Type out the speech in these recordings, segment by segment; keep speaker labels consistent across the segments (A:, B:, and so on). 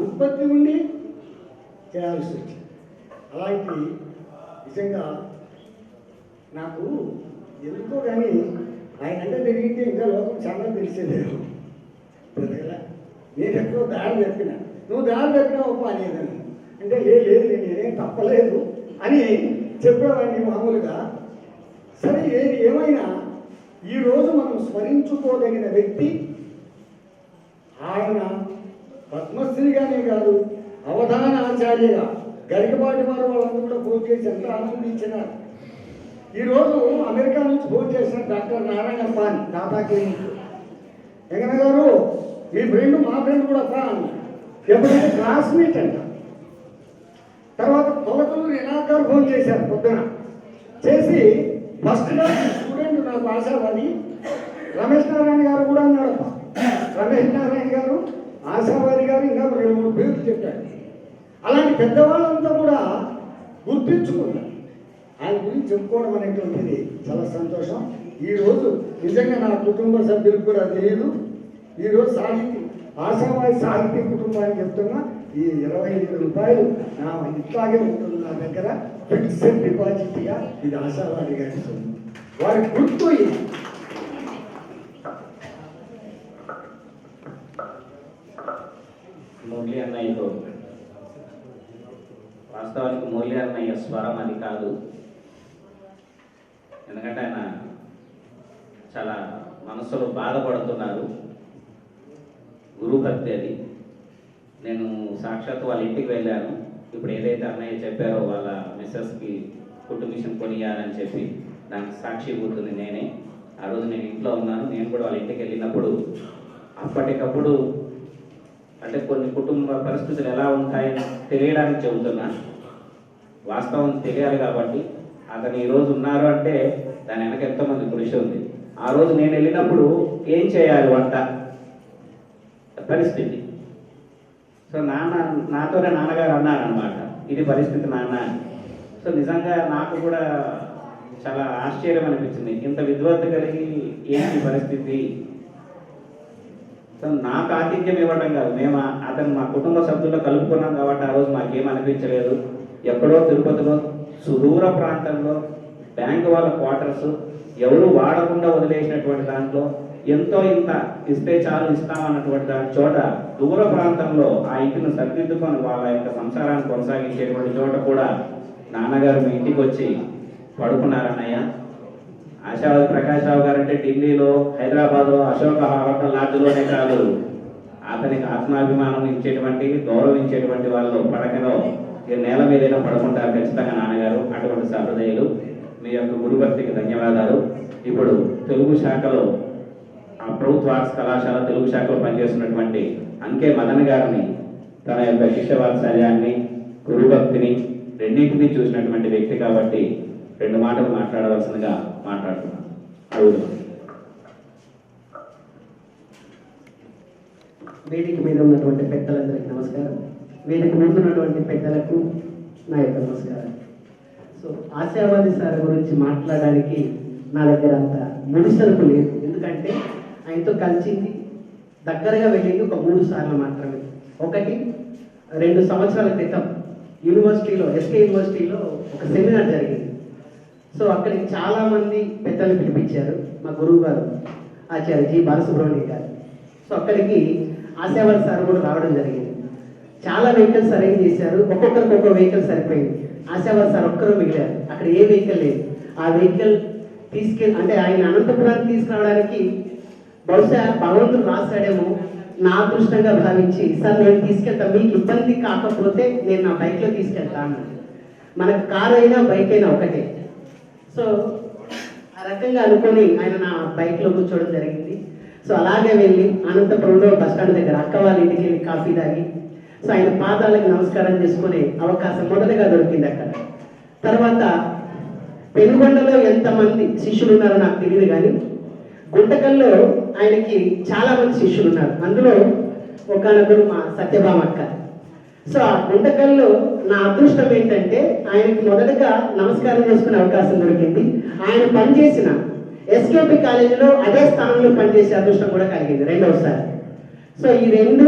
A: ఉత్పత్తి ఉండి చేయాల్సి వచ్చింది. అలాంటి నిజంగా నాకు ఎందుకో కానీ ఆయన అంటే తిరిగితే ఇంకా లోకం చాలా తెలిసేలేదు. నేను ఎక్కడో దారి తప్పిన, నువ్వు దారి తప్పినావు అనేదని అంటే లేదు నేనేం తప్పలేదు అని చెప్పేవాడిని మామూలుగా. సరే ఏది ఏమైనా ఈరోజు మనం స్మరించుకోదగిన వ్యక్తి ఆయన. పద్మశ్రీగానే కాదు, అవధాన ఆచార్యగా గరికపాటి వారు వాళ్ళందరూ కూడా ఫోన్ చేసి ఎంత ఆనందించినారు. ఈరోజు అమెరికా నుంచి ఫోన్ చేసిన doctor Narayana pan Tata clinic, Venkanna గారు మీ ఫ్రెండ్ మా ఫ్రెండ్ కూడా పాన్ ఎప్పుడైతే క్లాస్మేట్ అంట. తర్వాత తొలకలు రినాథ్ గారు ఫోన్ చేశారు పొద్దున చేసి, ఫస్ట్ క్లాస్ స్టూడెంట్ నాకు ఆశావాది. రమేష్ నారాయణ గారు కూడా అన్నాడు. రమేష్ నారాయణ గారు, ఆశావాది గారు, ఇంకా 2-3 పేర్లు చెప్పారు. అలాంటి పెద్దవాళ్ళంతా కూడా గుర్తించుకున్నారు. ఆయన గురించి చెప్పుకోవడం అనేటువంటిది చాలా సంతోషం. ఈరోజు నిజంగా నా కుటుంబ సభ్యులకు కూడా తెలియదు. ఈరోజు ఆశావాది సాహిత్య కుటుంబానికి చెప్తున్నా, ఈ 25 రూపాయలు నా ఇట్లాగే ఉంటుంది నా దగ్గర ఫిక్స్డ్ డిపాజిట్గా. ఇది ఆశావాది గారి వారి గుర్తు.
B: మురళి అన్నయ్యతో వాస్తవానికి మురళి అన్నయ్య స్వరం అది కాదు. ఎందుకంటే ఆయన చాలా మనసులో బాధపడుతున్నారు. గురుభక్తి అది. నేను సాక్షాత్ వాళ్ళ ఇంటికి వెళ్ళాను. ఇప్పుడు ఏదైతే అన్నయ్య చెప్పారో వాళ్ళ మిస్సెస్కి ఫుడ్ మిషన్ కొనియాలని చెప్పి దానికి సాక్షిభూతుంది నేనే. ఆ రోజు నేను ఇంట్లో ఉన్నాను. నేను కూడా వాళ్ళ ఇంటికి వెళ్ళినప్పుడు అప్పటికప్పుడు అంటే కొన్ని కుటుంబ పరిస్థితులు ఎలా ఉంటాయని తెలియడానికి చెబుతున్నా. వాస్తవం తెలియాలి కాబట్టి. అతను ఈరోజు ఉన్నారు అంటే దాని వెనక ఎంతోమంది కృషి ఉంది. ఆ రోజు నేను వెళ్ళినప్పుడు ఏం చేయాలి వంట పరిస్థితి. సో నాతోనే నాన్నగారు అన్నారనమాట, ఇది పరిస్థితి నాన్న. సో నిజంగా నాకు కూడా చాలా ఆశ్చర్యం అనిపించింది. ఇంత విద్వత్తు కలిగి ఏంటి పరిస్థితి. సో నాకు ఆతిథ్యం ఇవ్వడం కాదు, మేము అతను మా కుటుంబ సభ్యుల్లో కలుపుకున్నాం కాబట్టి ఆ రోజు మాకేం అనిపించలేదు. ఎక్కడో తిరుపతిలో సుదూర ప్రాంతంలో బ్యాంకు వాళ్ళ క్వార్టర్స్ ఎవరు వాడకుండా వదిలేసినటువంటి దాంట్లో ఎంతో ఇంత ఇస్తే చాలు ఇస్తామన్నటువంటి దాని చోట దూర ప్రాంతంలో ఆ ఇంటిని సరిదిద్దుకొని వాళ్ళ యొక్క సంసారాన్ని కొనసాగించేటువంటి చోట కూడా నాన్నగారు మీ ఇంటికి వచ్చి పడుకున్నారన్నయ్య. ఆశావాది ప్రకాష్ రావు గారు అంటే ఢిల్లీలో, హైదరాబాద్లో అశోక హోటల్ లాడ్జ్లోనే కాదు, అతనికి ఆత్మాభిమానం ఇచ్చేటువంటి, గౌరవించేటువంటి వాళ్ళు పడకలో నేల మీదైనా పడుకుంటారు ఖచ్చితంగా నాన్నగారు. అటువంటి సహృదయులు. మీ యొక్క గురుభక్తికి ధన్యవాదాలు. ఇప్పుడు తెలుగు శాఖలో ఆ ప్రభుత్వ ఆర్ట్స్ కళాశాల తెలుగు శాఖలో పనిచేస్తున్నటువంటి అంకే మదన్ గారిని తన యొక్క శిష్యవాత్సల్యాన్ని, గురుభక్తిని రెండింటినీ చూసినటువంటి వ్యక్తి కాబట్టి 2 మాటలు మాట్లాడవలసిందిగా మాట్లాడుతున్నాను. అడుగుతున్నాను.
C: వేదిక మీద ఉన్నటువంటి పెద్దలందరికీ నమస్కారం. వేదిక ముందు ఉన్నటువంటి పెద్దలకు నా యొక్క నమస్కారం. సో ఆశావాది సార్ గురించి మాట్లాడడానికి నా దగ్గర అంత ముడిసరుకు లేదు. ఎందుకంటే ఆయనతో కలిసింది, దగ్గరగా వెళ్ళింది ఒక 3 సార్లు మాత్రమే. ఒకటి 2 సంవత్సరాల క్రితం యూనివర్సిటీలో, ఎస్కే యూనివర్సిటీలో ఒక సెమినార్ జరిగింది. సో అక్కడికి చాలామంది పెద్దలు పిలిపించారు. మా గురువు గారు ఆచార్య జి బాలసుబ్రహ్మణ్యం గారు. సో అక్కడికి ఆశావాది సార్ కూడా రావడం జరిగింది. చాలా వెహికల్స్ అరేంజ్ చేశారు. ఒక్కొక్కరికి ఒక్కొక్క వెహికల్ సరిపోయింది. ఆశావాది సార్ ఒక్కరు మిగిలారు. అక్కడ ఏ వెహికల్ లేదు. ఆ వెహికల్ అంటే ఆయన అనంతపురానికి తీసుకురావడానికి బహుశా భగవంతుడు రాశాడేమో నా అదృష్టంగా భావించి, సార్ నేను తీసుకెళ్తాను, మీకు ఇబ్బంది కాకపోతే నేను నా బైక్లో తీసుకెళ్తాను. మనకు కార్ అయినా బైక్ అయినా ఒకటే. సో ఆ రకంగా అనుకొని ఆయన నా బైక్లో కూర్చోవడం జరిగింది. సో అలాగే వెళ్ళి అనంతపురంలో బస్టాండ్ దగ్గర అక్క వాళ్ళ ఇంటికి వెళ్ళి కాఫీ తాగి, సో ఆయన పాదాలకు నమస్కారం చేసుకునే అవకాశం మొదటగా దొరికింది అక్కడ. తర్వాత పెనుగొండలో ఎంతమంది శిష్యులు ఉన్నారో నాకు తెలియదు, కానీ గుంటకల్లో ఆయనకి చాలా మంది శిష్యులు ఉన్నారు. అందులో ఒకనొకరు మా సత్యభామ అక్క. సో ఆ గుంటకల్లో నా అదృష్టం ఏంటంటే ఆయనకి మొదటగా నమస్కారం చేసుకునే అవకాశం దొరికింది. ఆయన పనిచేసిన ఎస్కేపీ కాలేజీలో అదే స్థానంలో పనిచేసే అదృష్టం కూడా కలిగింది రెండవసారి. సో ఈ 2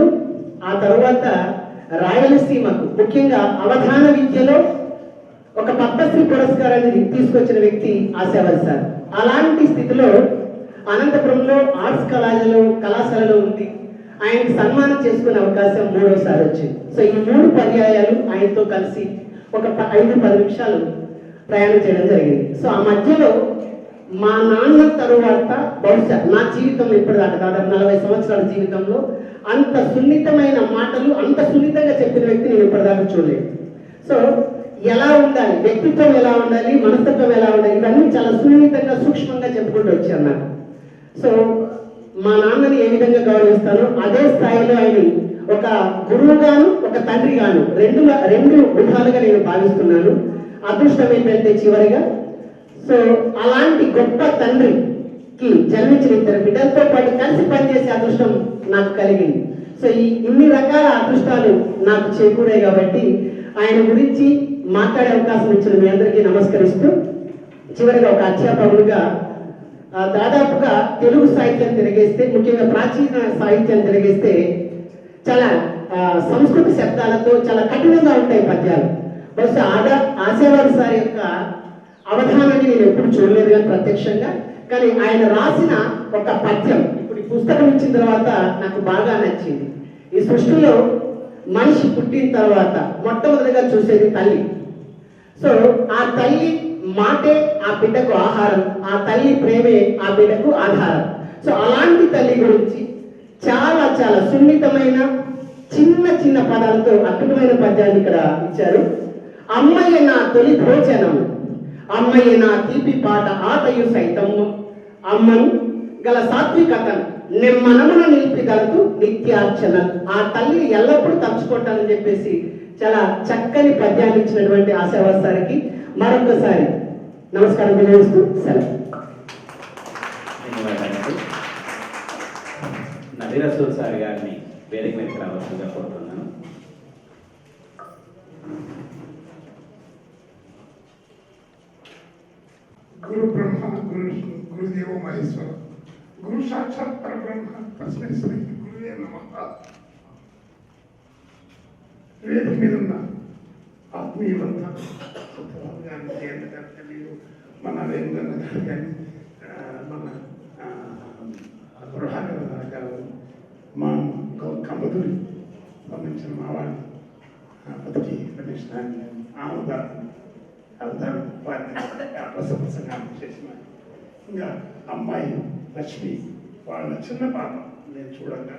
C: ఆ తరువాత రాయలసీమకు ముఖ్యంగా అవధాన విద్యలో ఒక పద్మశ్రీ పురస్కారాన్ని తీసుకొచ్చిన వ్యక్తి ఆశావాది సార్. అలాంటి స్థితిలో అనంతపురంలో ఆర్ట్స్ కళాశాలలో ఉంది. ఆయనకి సన్మానం చేసుకునే అవకాశం 3వసారి వచ్చింది. సో ఈ 3 పర్యాయాలు ఆయనతో కలిసి ఒక 5-10 నిమిషాలు ప్రయాణం చేయడం జరిగింది. సో ఆ మధ్యలో మా నాన్న తరువాత బహుశా నా జీవితంలో ఇప్పటిదాకా దాదాపు 40 సంవత్సరాల జీవితంలో అంత సున్నితమైన మాటలు అంత సున్నితంగా చెప్పిన వ్యక్తి నేను ఇప్పటిదాకా చూడలేదు. సో ఎలా ఉండాలి, వ్యక్తిత్వం ఎలా ఉండాలి, మనస్తత్వం ఎలా ఉండాలి, ఇవన్నీ చాలా సున్నితంగా సూక్ష్మంగా చెప్పుకుంటూ వచ్చాను నాకు. సో మా నాన్నని ఏ విధంగా గౌరవిస్తానో అదే స్థాయిలో ఆయన ఒక గురువుగాను ఒక తండ్రిగాను రెండు విధాలుగా నేను భావిస్తున్నాను. అదృష్టం ఏంటంటే చివరిగా సో అలాంటి గొప్ప తండ్రికి జన్మించిన 2 బిడ్డలతో పాటు కలిసి పనిచేసే అదృష్టం నాకు కలిగింది. సో ఇన్ని రకాల అదృష్టాలు నాకు చేకూరాయి కాబట్టి ఆయన గురించి మాట్లాడే అవకాశం ఇచ్చిన మీ అందరికీ నమస్కరిస్తూ చివరిగా ఒక అధ్యాపకులుగా దాదాపుగా తెలుగు సాహిత్యం తిరిగేస్తే ముఖ్యంగా ప్రాచీన సాహిత్యం తిరిగేస్తే చాలా సంస్కృత శబ్దాలతో చాలా కఠినంగా ఉంటాయి పద్యాలు. బహుశా ఆశావాది సార్ యొక్క అవధానాన్ని నేను ఎప్పుడు చూడలేదు కానీ ప్రత్యక్షంగా, కానీ ఆయన రాసిన ఒక పద్యం ఇప్పుడు ఈ పుస్తకం ఇచ్చిన తర్వాత నాకు బాగా నచ్చింది. ఈ సృష్టిలో మనిషి పుట్టిన తర్వాత మొట్టమొదటిగా చూసేది తల్లి. సో ఆ తల్లి మాటే ఆ బిడ్డకు ఆహారం, ఆ తల్లి ప్రేమే ఆ బిడ్డకు ఆధారం. సో అలాంటి తల్లి గురించి చాలా చాలా సున్నితమైన చిన్న చిన్న పదాలతో అద్భుతమైన పద్యాన్ని ఇక్కడ ఇచ్చారు. అమ్మయ్య నా తొలి భోజనం, అమ్మయ్య నా తీపి పాట ఆటయు సైతము, అమ్మను గల సాత్వికతను నెమ్మనమున నిలిపిగలదు నిత్యార్చన. ఆ తల్లిని ఎల్లప్పుడూ తలుచుకుంటానని చెప్పేసి చాలా చక్కని పద్యాన్ని ఇచ్చినటువంటి ఆశావాది సార్కి మరొకసారి నమస్కారం తెలియజేస్తూ సెలవు.
B: ధన్యవాదాలు. నబీ రసూల్ సార్ గారిని వేదిక మీదకి రావాల్సిందిగా కోరుతున్నాను.
D: గురు బ్రహ్మ గురు విష్ణు గురుదేవో మహేశ్వర గురు సాక్షాత్ పరబ్రహ్మ తస్మై శ్రీ గురువే నమః. వేదిక మీద ఉన్న ఆత్మీయులంతా మన వేంద్రన్న గారు కానీ మన గృహాల గారు మా కంపతులు సంబంధించిన మా వాళ్ళు బతికి ప్రతిష్టాన్ని అవతారం వారిని ప్రసంగం చేసిన ఇంకా అమ్మాయి లక్ష్మి వాళ్ళ చిన్న పాప నేను చూడంగా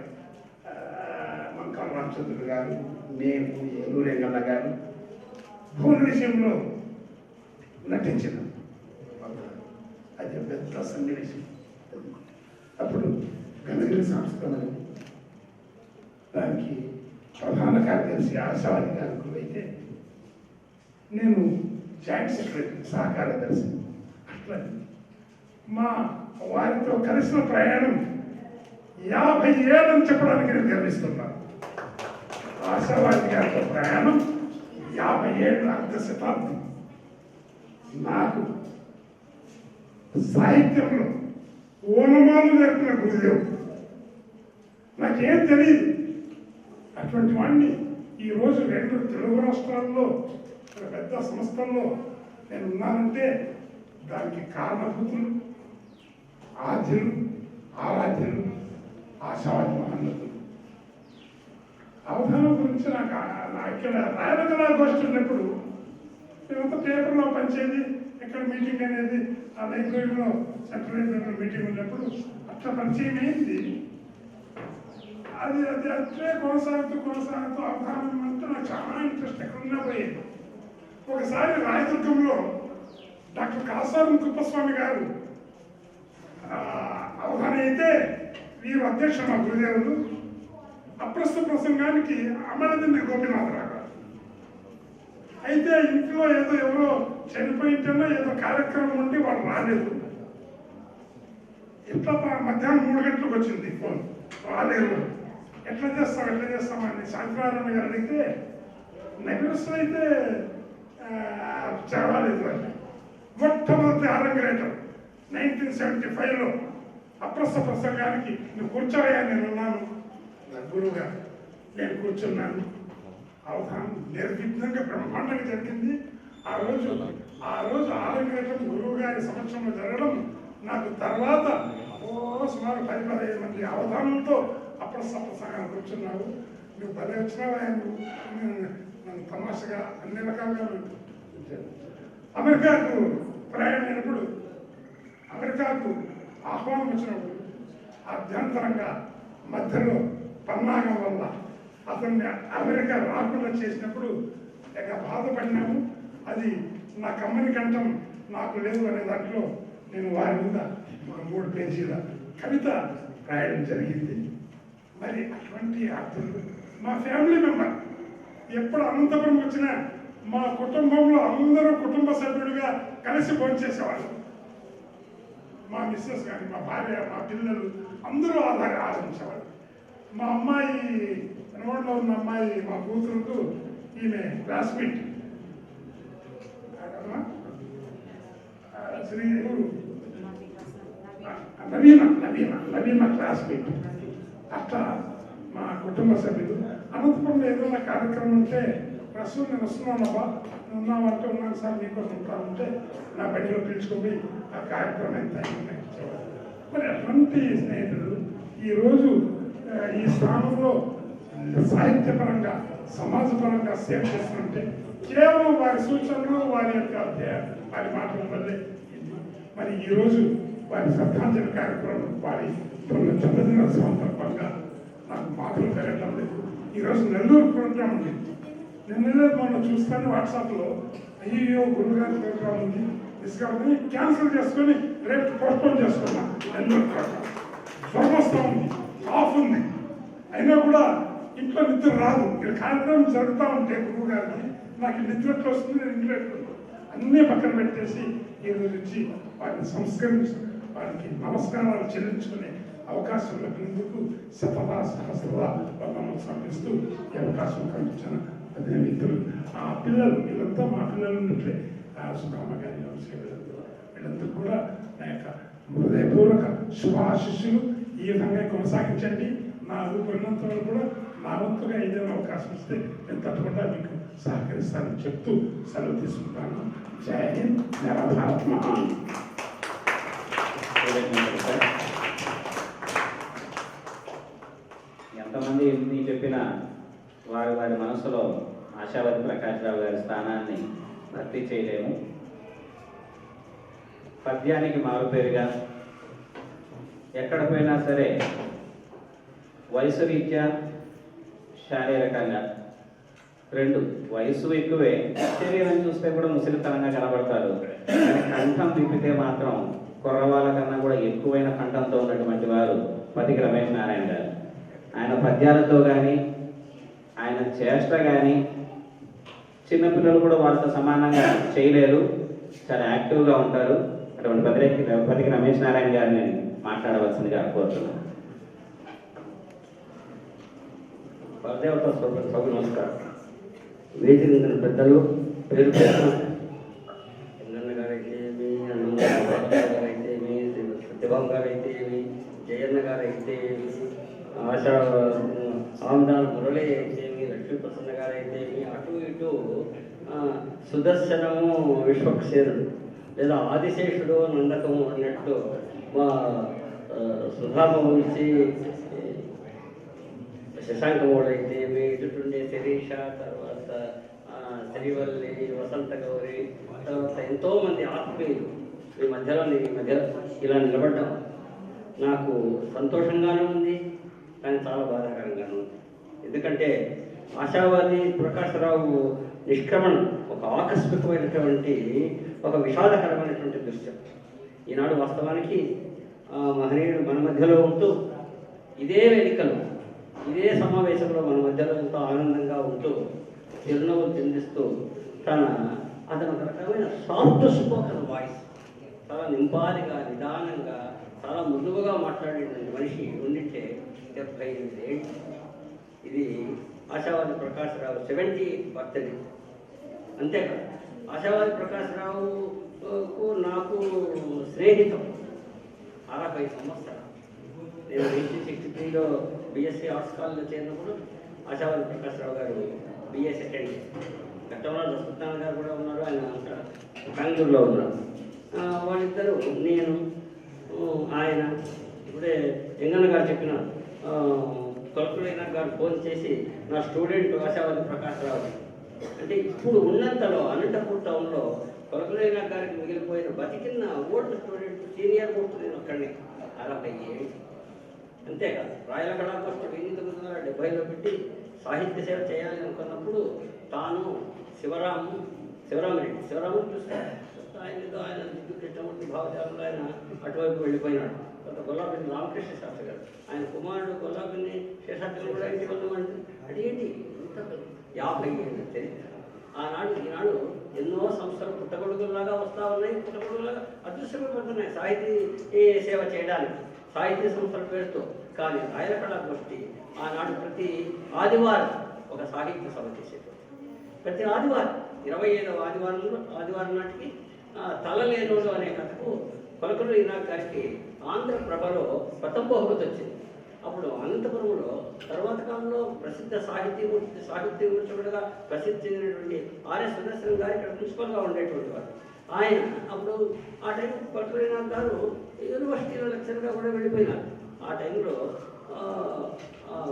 D: మంకాల రామచంద్రుడు గారు, నేను ఏలూరు ఎంగళ్ళ గారు భూమి విషయంలో నటించిన అది పెద్ద సన్నివేశం. అప్పుడు గణగిరి సంస్థలని దానికి ప్రధాన కార్యదర్శి ఆశావాది గారు అయితే నేను జాయింట్ సెక్రటరీ సహకార్యదర్శి. అట్లా మా వారితో కలిసిన ప్రయాణం 50 ఏళ్ళని చెప్పడానికి నేను గర్విస్తున్నాను. ఆశావాది గారితో ప్రయాణం 50 ఏళ్ళ అర్ధ శతాబ్దం. నాకు సాహిత్యంలో ఓనమాలు నేర్పిన గురుదేవుడు. నాకేం తెలియదు. అటువంటి వాడిని ఈరోజు 2 తెలుగు రాష్ట్రాల్లో పెద్ద సంస్థల్లో నేను ఉన్నానంటే దానికి కారణభూతులు ఆద్యులు ఆరాధ్యులు ఆశావాది మహోన్నతులు. అవధానం గురించి నాకు ఇక్కడ రాయలకళా గోష్ఠి ఉన్నప్పుడు మేమంతా పేపర్లో పనిచేది, ఎక్కడ మీటింగ్ అనేది ఆ లైబ్రరీలో సెంట్రల్ లైబ్రరీలో మీటింగ్ ఉన్నప్పుడు అట్లా పరిచయం అయింది. అది అది అట్లే కొనసాగుతూ అవధానం అంటే నాకు చాలా ఇంట్రెస్ట్ ఎక్కడున్నా పోయేది. ఒకసారి రాయదుర్గంలో డాక్టర్ కాసారం కుప్పస్వామి గారు అవధానం అయితే వీరు అధ్యక్షుడు మా గురుదేవులు. అప్రస్తుత ప్రసంగానికి అమరదిండి గోపినాథరావు గారు అయితే ఇంట్లో ఎవరో చనిపోయింటేనో ఏదో కార్యక్రమం ఉండి వాళ్ళు రాలేదు. ఎట్లా మధ్యాహ్నం 3 గంటలకు వచ్చింది ఫోన్, రాలేదు. ఎట్లా చేస్తామని శాంతినారాయణ గారు అడిగితే నగరస్తులు అయితే చదవలేదు అని. మొట్టమొదటి అరంగేటం 1975లో అప్రస్తుత ప్రసంగానికి నువ్వు కూర్చోయా నేను ఉన్నాను గురువుగా. నేను కూర్చున్నాను. అవధానం నిర్విఘ్నంగా బ్రహ్మాండంగా జరిగింది. ఆ రోజు ఆరంగేటం గురువు గారి సమక్షంలో జరగడం నాకు తర్వాత సుమారు 10-15 మంది అవధానంతో అప్పుడు సప్రసంగాన్ని కూర్చున్నావు. నువ్వు భలే వచ్చినావా, నన్ను తమాషగా అన్ని రకాలుగా అమెరికాకు ప్రయాణమైనప్పుడు, అమెరికాకు ఆహ్వానం వచ్చినప్పుడు అభ్యంతరంగా మధ్యలో పన్నాగం వల్ల అతన్ని అమెరికా రాకుండా చేసినప్పుడు ఇక బాధపడినాము. అది నా కమ్మని కంఠం నాకు లేదు అనే దాంట్లో నేను వారి మీద ఒక 3 పేజీల కవిత రాయడం జరిగింది. మరి అటువంటి అర్థులు మా ఫ్యామిలీ మెంబర్ ఎప్పుడు అనంతపురం వచ్చినా మా కుటుంబంలో అందరూ కుటుంబ సభ్యుడిగా కలిసి భోంచేసేవాళ్ళు. మా మిస్సెస్ కానీ, మా భార్య, మా పిల్లలు అందరూ ఆదరించేవాళ్ళు. మా అమ్మాయి రోడ్లో ఉన్న అమ్మాయి, మా కూతురుకు ఈమె క్లాస్మేట్ శ్రీ నవీన క్లాస్మేట్. అట్లా మా కుటుంబ సభ్యులు అనంతపురంలో ఏదైనా కార్యక్రమం ఉంటే ప్రస్తుతం నేను వస్తున్నానబ్బా, ఉన్నామంటే ఉన్నాను సార్, మీకోసం ఉంటానంటే నా బడిలో పిలుచుకొని ఆ కార్యక్రమం ఎంత ఇచ్చేవారు. మరి అటువంటి స్నేహితులు ఈరోజు ఈ స్థానంలో సాహిత్యపరంగా, సమాజపరంగా సేవ చేస్తుంటే కేవలం వారి సూచనలు, వారి మాటల వల్లే. మరి ఈరోజు వారి శ్రద్ధాంజలి కార్యక్రమం, వారి జన్మదిన సందర్భంగా నాకు మాటలు పెరగటం లేదు. ఈరోజు నెల్లూరు ప్రోగ్రాం ఉంది. నిన్ననే మనం చూస్తాను వాట్సాప్లో, అయ్యో గురుగారి ప్రోగ్రాం ఉంది తీసుకొని క్యాన్సిల్ చేసుకొని రేపు పోస్ట్పోన్ చేసుకున్నా. నెల్లూరు ప్రోగ్రాం స్వర్మస్తా ఉంది, ఆఫ్ ఉంది, అయినా కూడా ఇంట్లో నిద్ర రాదు. ఇక్కడ కార్యక్రమం జరుగుతూ ఉంటే గురువు గారిని నాకు నిద్ర ఎట్లా వస్తుంది, నేను ఇంట్లో ఎట్లా అన్నీ పక్కన పెట్టేసి ఈరోజు నుంచి వారిని సంస్కరించి వారికి నమస్కారాలు చెల్లించుకునే అవకాశం లభించేందుకు శతదా సహస్రదా వందనం సమర్పిస్తూ ఈ అవకాశం కల్పించిన అదే వ్యక్తులు, ఆ పిల్లలు, వీళ్ళంతా మా పిల్లలు ఉన్నట్లే, సుధామ గారి వీళ్ళందరూ కూడా నా యొక్క హృదయపూర్వక శుభాశిష్యులు. ఈ విధంగా కొనసాగించండి. నా ఉన్నంత వరకు కూడా నా వంతుగా ఏదైనా అవకాశం ఇస్తే నేను తప్పకుండా మీకు సహకరిస్తానని చెప్తూ సెలవు తీసుకుంటాను. జై హింద్, జై భారత్ మహాన్.
B: ఎంతమంది ఎన్ని చెప్పినా వారి వారి మనసులో ఆశావతి ప్రకాష్ రావు గారి స్థానాన్ని భర్తీ చేయలేము. పద్యానికి మారుపేరుగా ఎక్కడ పోయినా సరే వయసు రీత్యా, శారీరకంగా రెండు, వయసు ఎక్కువే, శరీరం చూస్తే కూడా ముసలితనంగా కనబడతారు. కంఠం తిప్పితే మాత్రం కుర్రవాళ్ళ కన్నా కూడా ఎక్కువైన కంఠంతో ఉన్నటువంటి వారు పతికి రమేష్ నారాయణ గారు. ఆయన పద్యాలతో కానీ, ఆయన చేష్ట కానీ చిన్నపిల్లలు కూడా వాళ్ళతో సమానంగా చేయలేరు, చాలా యాక్టివ్గా ఉంటారు. అటువంటి పతికి రమేష్ నారాయణ గారిని మాట్లాడవలసిందిగా కోరుతున్నాను.
E: పరదేవత సభ నమస్కారం. వేదిక నిందిన పెద్దలు, పేరు పేరు ఎన్నన్న గారైతే ఏమి, అన్నమ్మ గారైతే ఏమి, సత్యభామ గారైతే ఏమి, జయన్న గారైతే ఏమి, ఆశా ఆమదాన మురళి అయితే ఏమి, లక్ష్మీప్రసన్న గారైతే ఏమి, అటు ఇటు సుదర్శనము విశ్వక్సేనుడు లేదా ఆదిశేషుడు నందకము అన్నట్టు మా సుధామ వంశీ శశాంకమూడు అయితే ఏమి, ఇటుండే శిరీష, తర్వాత శ్రీవల్లి, వసంత గౌరి, తర్వాత ఎంతోమంది ఆత్మీయులు ఈ మధ్యలో ఇలా నిలబడ్డం నాకు సంతోషంగానూ ఉంది, కానీ చాలా బాధాకరంగానూ ఉంది. ఎందుకంటే ఆశావాది ప్రకాశరావు నిష్క్రమణ ఒక ఆకస్మికమైనటువంటి, ఒక విషాదకరమైనటువంటి దృశ్యం. ఈనాడు వాస్తవానికి మహనీయుడు మన మధ్యలో ఉంటూ ఇదే వేదికలో, ఇదే సమావేశంలో మన మధ్యలో ఎంతో ఆనందంగా ఉంటూ చిరునవ్వులు చిందిస్తూ అతను ఒక రకమైన సాఫ్ట్ స్పోకన్ వాయిస్, చాలా నింపాదిగా, నిదానంగా, చాలా మృదువుగా మాట్లాడేటువంటి మనిషి ఉండింటే 78 ఏళ్ళు. ఇది ఆశావాది ప్రకాశరావు 70th బర్త్డే. అంతేకాదు ఆశావాది ప్రకాశరావుకు నాకు స్నేహితం 60 సంవత్సరాలు. నేను 1963లో బిఎస్సీ ఆర్ట్స్ కాలేజ్లో చేరినప్పుడు ఆశావాది ప్రకాశ్రావు గారు బిఏ సెకండ్ ఇయర్. గతంలో దశరథనారాయణ గారు కూడా ఉన్నారు, ఆయన బెంగళూరులో ఉన్నారు. వాళ్ళిద్దరూ, నేను, ఆయన ఇప్పుడే ఎంగన్న గారు చెప్పిన కొలకులైన గారు ఫోన్ చేసి నా స్టూడెంట్ ఆశావాది ప్రకాశ్రావు అంటే ఇప్పుడు ఉన్నంతలో అనంతపూర్ టౌన్లో కొలకులైన గారికి మిగిలిపోయిన బతికిన ఓల్డ్ స్టూడెంట్ సీనియర్ మోస్ట్ నేను ఒక్కడిని 60 ఏళ్ళు. అంతేకాదు రాయల కళాగోష్ఠి 1970లో పెట్టి సాహిత్య సేవ చేయాలి అనుకున్నప్పుడు తాను శివరామరెడ్డి చూస్తాను ఆయన దిగ్గు కృష్ణమూర్తి భావజాలంలో ఆయన అటువైపు వెళ్ళిపోయినాడు. తర్వాత గొల్లాపిల్లి రామకృష్ణ శాస్త్రి గారు, ఆయన కుమారుడు గొల్లాపిల్లి శేషాద్రి కూడా ఇంటి వెళ్ళమంటే అదేంటి ఇంత 50 ఏళ్ళ చరిత్ర. ఈనాడు ఎన్నో సంస్థలు పుట్టగొడుగులాగా వస్తూ ఉన్నాయి, పుట్టగొడుగులాగా అదృశ్యమైపోతున్నాయి సాహితీ సేవ చేయడానికి సాహితీ సంస్థల పేరుతో. కానీ రాయల కళాగోష్ఠి ఆనాడు ప్రతి ఆదివారం ఒక సాహిత్య సభ చేసేటప్పుడు, ప్రతి ఆదివారం 25వ ఆదివారం నాటికి తలలేనోడు అనే కథకు కొలకులు ఈనాడు గారికి ఆంధ్రప్రభలో ప్రథమ బహుమతి వచ్చింది. అప్పుడు అనంతపురంలో తర్వాత కాలంలో ప్రసిద్ధ సాహిత్యమూర్తుడుగా ప్రసిద్ధి చెందినటువంటి ఆర్ఎస్ సుదర్శన్ గారు ఇక్కడ ప్రిన్సిపల్గా ఉండేటువంటి వారు. ఆయన అప్పుడు ఆ టైం కొలకులీనాథ్ గారు యూనివర్సిటీలో లెక్చర్గా కూడా వెళ్ళిపోయినారు. ఆ టైంలో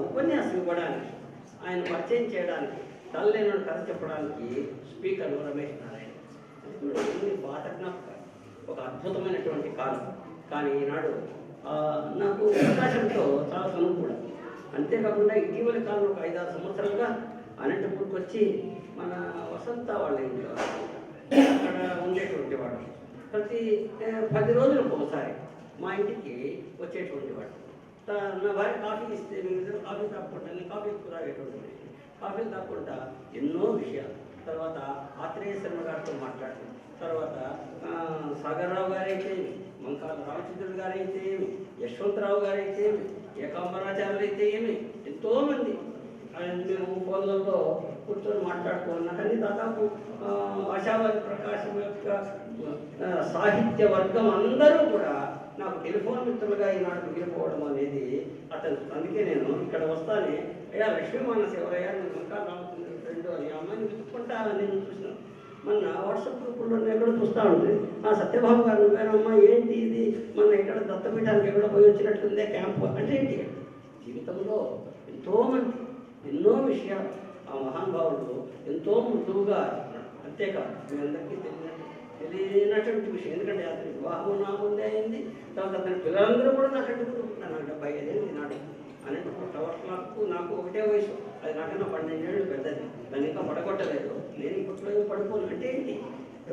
E: ఉపన్యాసం ఇవ్వడానికి, ఆయన పరిచయం చేయడానికి, తల్లేనోడు కథ చెప్పడానికి స్పీకర్ రమేష్ నారాయణ. బాట జ్ఞాపకాలు, ఒక అద్భుతమైనటువంటి కాలం. కానీ ఈనాడు నాకు అవకాశంతో చాలా సనువు కూడా. అంతేకాకుండా ఇటీవలి కాలంలో ఒక 5-6 సంవత్సరాలుగా అనంతపూర్కి వచ్చి మన వసంత వాళ్ళ ఇంట్లో అక్కడ ఉండేటువంటి వాడు. ప్రతి 10 రోజులకు ఒకసారి మా ఇంటికి వచ్చేటువంటి వాడు. నా భార్య కాఫీ ఇస్తే మేము కాఫీ తాక్కుంటాను, కాఫీ ఎక్కువ తాగేటువంటి కాఫీలు తాక్కుంటా ఎన్నో విషయాలు. తర్వాత ఆత్రేయ శర్మ గారితో మాట్లాడటం, తర్వాత సాగర్రావు గారైతే, మంకాల రామచంద్రుడు గారైతే ఏమి, యశ్వంతరావు గారైతే ఏమి, ఏకాంబరాచార్యులు అయితే ఏమి, ఎంతోమంది మేము ఫోన్లలో కూర్చొని మాట్లాడుకున్నాం. కానీ దాదాపు ఆశావాది ప్రకాశం యొక్క సాహిత్య వర్గం అందరూ కూడా నాకు టెలిఫోన్ మిత్రులుగా ఈనాడు మిగిలిపోవడం అనేది అతను. అందుకే నేను ఇక్కడ వస్తానే, అయ్యా లక్ష్మీ మానస్ ఎవరయ్యా, నేను మంకాల రామచంద్రుడు ఫ్రెండ్ అని అమ్మాయిని వెతుక్కుంటా నేను చూసినాను. మొన్న వాట్సాప్ గ్రూపుల్లో ఎక్కడో చూస్తూ ఉంటుంది, సత్యభామ గారు నువ్వేనమ్మా, ఏంటి ఇది మన ఇక్కడ దత్తపీఠానికి ఎక్కడో పోయి వచ్చినట్టుందే క్యాంపు అంటే ఏంటి. జీవితంలో ఎంతోమంది ఎన్నో విషయాలు ఆ మహానుభావుడు ఎంతో మృదువుగా. అంతేకాదు మీ అందరికీ తెలియనటువంటి విషయం, ఎందుకంటే అతని వివాహం నా ముందే అయింది. తర్వాత అతని పిల్లలందరూ కూడా నాకు అడ్డుకుంటున్నాను. నాకు 75 ఏళ్ళు నాడు అనంతపురం టవర్స్ నాకు ఒకటే వయసు, అది నాకన్నా 12 ఏళ్ళు పెద్దది. దాన్ని ఇంకా పడగొట్టలేదు, నేను ఇప్పట్లో పడుకోను. అంటే ఏంటి,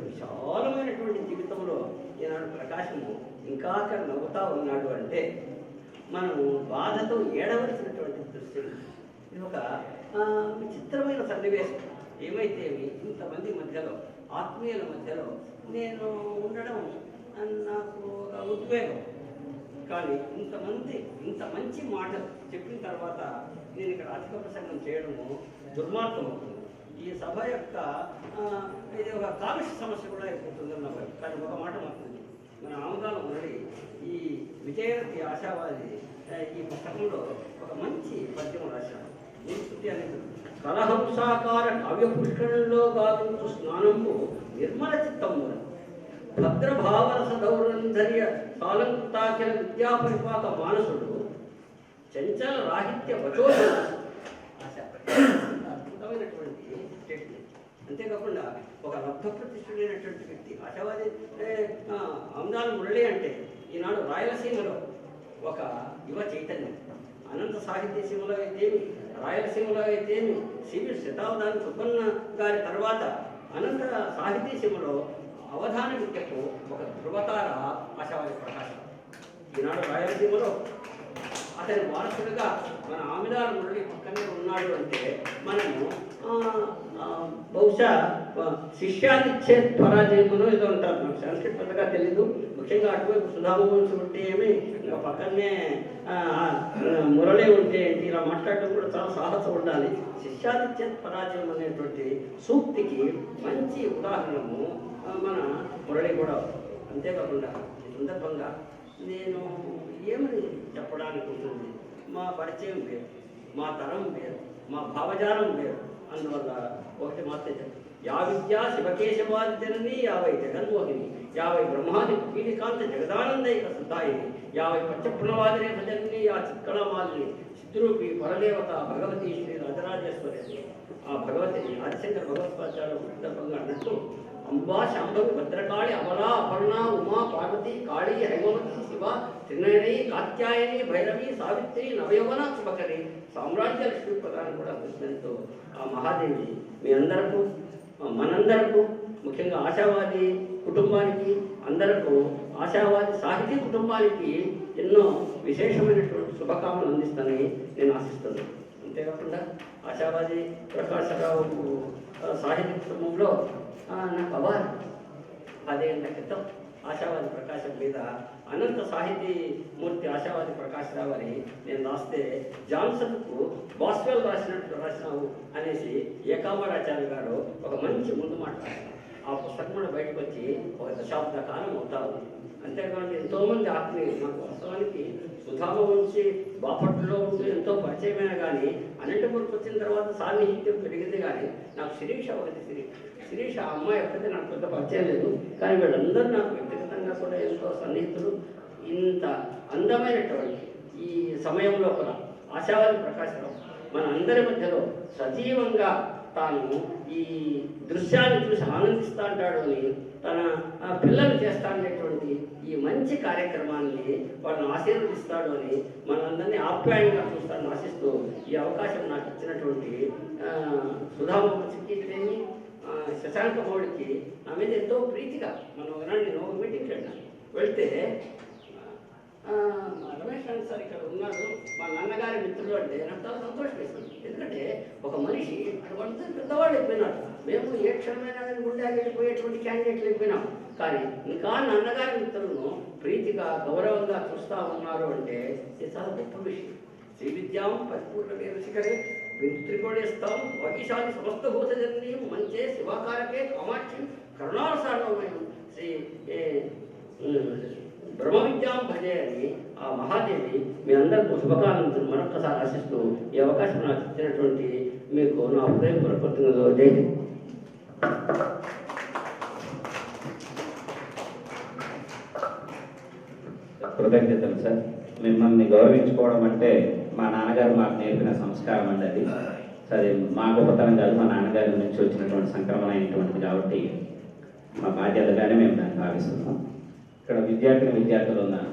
E: విశాలమైనటువంటి జీవితంలో ఈనాడు ప్రకాశము ఇంకా అక్కడ నవ్వుతా ఉన్నాడు అంటే మనము బాధతో ఏడవలసినటువంటి దృశ్యం. ఇది ఒక విచిత్రమైన సన్నివేశం. ఏమైతే ఇంతమంది మధ్యలో, ఆత్మీయుల మధ్యలో నేను ఉండడం నాకు ఒక ఉద్వేగం. కానీ ఇంత మంచి మాటలు చెప్పిన తర్వాత నేను ఇక్కడ అధిక ప్రసంగం చేయడము దుర్మార్గం అవుతుంది. ఈ సభ యొక్క ఇది ఒక కాలుష్య సమస్య కూడా అయిపోతుందని నా భయం. కానీ ఒక మాట మాత్రమే, మన ఆముదాల మురళి ఈ విజయరథి ఆశావాది ఈ పుస్తకంలో ఒక మంచి పద్యం రాశాడు. సంస్కృతి అనేది కలహంసాకార కావ్య పుష్కరంలో గావించు స్నానంబు నిర్మల చిత్తము భద్రభావన సదౌరంధర్య సాలంకృతాఖిల విద్యాపరిపాక మానసుడు చంచల రాహిత్య వచోజ అద్భుతమైనటువంటి స్టేట్మెంట్. అంతేకాకుండా ఒక లబ్ధ ప్రతిష్ఠుడైనటువంటి వ్యక్తి ఆశావాది ఆముదాల మురళి అంటే ఈనాడు రాయలసీమలో ఒక యువ చైతన్యం. అనంత సాహిత్య సీమలో అయితేమి, రాయలసీమలో అయితేమి, సివి శతావధాని సుబ్బన్న గారి తర్వాత అనంత సాహితీ సీమలో అవధాన విద్యకు ఒక ధృవతార ఆశావాది ప్రకాశం. ఈనాడు రాయలసీమలో అతని వారసుడిగా మన ఆముదాల మురళి పక్కనే ఉన్నాడు అంటే మనము బహుశా శిష్యానిచ్చే పరాజయమును ఏదో అంటారు. నాకు సంస్కృతి పెద్దగా తెలీదు. ముఖ్యంగా అటువైపు సుధామవంశి ఉంటే ఏమి, ఇంకా పక్కనే మురళి ఉంటే ఏంటి, ఇలా మాట్లాడటం కూడా చాలా సాహసం ఉండాలి. శిష్యానిచ్చే పరాజయం అనేటువంటి సూక్తికి మంచి ఉదాహరణము మన మురళి కూడా. అంతేకాకుండా ఈ సందర్భంగా నేను ఏమని చెప్పడానికి ఉంటుంది, మా పరిచయం వేరు, మా తరం వేరు. మా భావజాలం వేరు. అందువల్ల ఒకటి మాత్రం చెప్పు, యా విద్యా శివకేశవాది జనని, యావై జగన్మోహిని, యావై బ్రహ్మాది పీలికాంత జగదానందైక సుధాయిని, యావై పంచప్రణవాదినే భజన్ని, యా చిత్కళమాలిని సిద్ధరూపి పరదేవత భగవతి శ్రీ రాజరాజేశ్వరి అని ఆ భగవతిని ఆదిశంకర భగవత్పాచార్యులు సందర్భంగా అన్నట్టు అంబా శాంభవి భద్రకాళి అమలా అపర్ణ ఉమా పార్వతి కాళీ హైమవతి శివ త్రినయని కాత్యాయని భైరవి సావిత్రి నవయవన శుభకరి సామ్రాజ్య లక్ష్మీ ప్రధానం కూడా కృష్ణంతో ఆ మహాదేవి మీ అందరకు మనందరకు ముఖ్యంగా ఆశావాది కుటుంబానికి అందరకు ఆశావాది సాహితీ కుటుంబానికి ఎన్నో విశేషమైనటువంటి శుభకామనలు అందిస్తానని నేను ఆశిస్తున్నాను. అంతేకాకుండా ఆశావాది ప్రకాశరావు సాహితీ కుటుంబంలో నాకు అవార్డు 10 ఏళ్ల క్రితం ఆశావాది ప్రకాశం మీద అనంత సాహితీ మూర్తి ఆశావాది ప్రకాశరావు అని నేను రాస్తే జాన్సన్కు బాస్వెల్ రాసినావు అనేసి ఏకాంబరాచార్య గారు ఒక మంచి ముందు మాట రాశారు. ఆ పుస్తకం కూడా బయటకు వచ్చి 1 దశాబ్ద కాలం అవుతా ఉంది. అంతేకాకుండా ఎంతోమంది ఆత్మీయులు నాకు వాస్తవానికి సుధామ నుంచి బాపట్లలో ఉంటూ ఎంతో పరిచయమైన కానీ అనంతపురంకి వచ్చిన తర్వాత సాన్నిహిత్యం పెరిగింది. కానీ నాకు శిరీష ఆ అమ్మాయి ఎప్పుడైతే నాకు పెద్ద పరిచయం లేదు, కానీ వీళ్ళందరూ నాకు వ్యక్తిగతంగా కూడా ఎంతో సన్నిహితులు. ఇంత అందమైనటువంటి ఈ సమయంలో కూడా ఆశావాది ప్రకాశరావు మన అందరి మధ్యలో సజీవంగా తాను ఈ దృశ్యాన్ని చూసి ఆనందిస్తూ అంటాడు అని తన పిల్లలు చేస్తా అనేటువంటి ఈ మంచి కార్యక్రమాన్ని వాళ్ళని ఆశీర్వదిస్తాడు అని మనందరినీ ఆప్యాయంగా చూస్తాడని ఆశిస్తూ ఈ అవకాశం నాకు ఇచ్చినటువంటి సుధామూర్తికి శశాంక మౌడికి నా మీద ఎంతో ప్రీతిగా నేను ఒక మీటింగ్కి వెళ్తే రమేష్ రావు సార్ ఇక్కడ ఉన్నారు, మా నాన్నగారి మిత్రులు అంటే నాకు చాలా సంతోషం వేస్తుంది. ఎందుకంటే ఒక మనిషి అటువంటి పెద్దవాళ్ళు అయిపోయినారు. మేము ఏ క్షణమైనా గుండె వెళ్ళిపోయేటువంటి క్యాండిడేట్లు అయిపోయినాం. కానీ ఇంకా నాన్నగారి మిత్రులను ప్రీతిగా గౌరవంగా చూస్తూ ఉన్నారు అంటే ఇది చాలా గొప్ప విషయం. శ్రీ విద్యాం పరిపూర్ణ శిఖరే త్రికోణేస్తాం వకీశాలి సమస్త భూతజనీయం మంచే శివాకారకే కామాక్షి కరుణాసారణమైన శ్రీ బ్రహ్మ విద్యాం భజే అని ఆ మహాదేవి మీ అందరికీ శుభకాలను మరొకసారి ఆశిస్తూ ఈ అవకాశం నాకు ఇచ్చినటువంటి మీకు నా హృదయపూర్వక జై హింద్.
B: కృతజ్ఞతలు సార్. మిమ్మల్ని గౌరవించుకోవడం అంటే మా నాన్నగారు మాకు నేర్పిన సంస్కారం అండి. అది సరే మా గొప్పతనం కాదు, మా నాన్నగారి నుంచి వచ్చినటువంటి సంక్రమణ అయినటువంటిది కాబట్టి మా బాధ్యతగానే మేము దాన్ని భావిస్తున్నాం. ఇక్కడ విద్యార్థులు ఉన్నారు.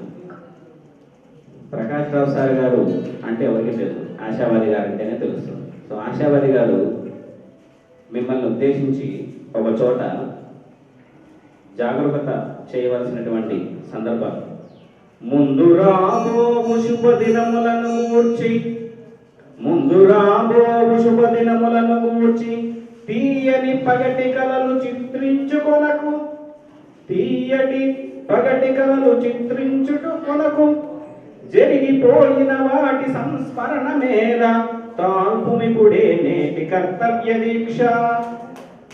B: ప్రకాష్ రావు సార్ గారు అంటే ఎవరికి తెలుసు, ఆశావాది గారు అంటేనే తెలుస్తుంది. సో ఆశావాది గారు మిమ్మల్ని ఉద్దేశించి ఒక చోట జాగరూకత చేయవలసినటువంటి సందర్భాలు, ముందు రాబోవు శుభదినములను గూర్చి తీయని పగటి కలలు చిత్రించుకొనకు జరిగిపోయిన వాటి సంస్మరణ మేళ తాల్పుమిపుడే నేటి కర్తవ్య దీక్ష.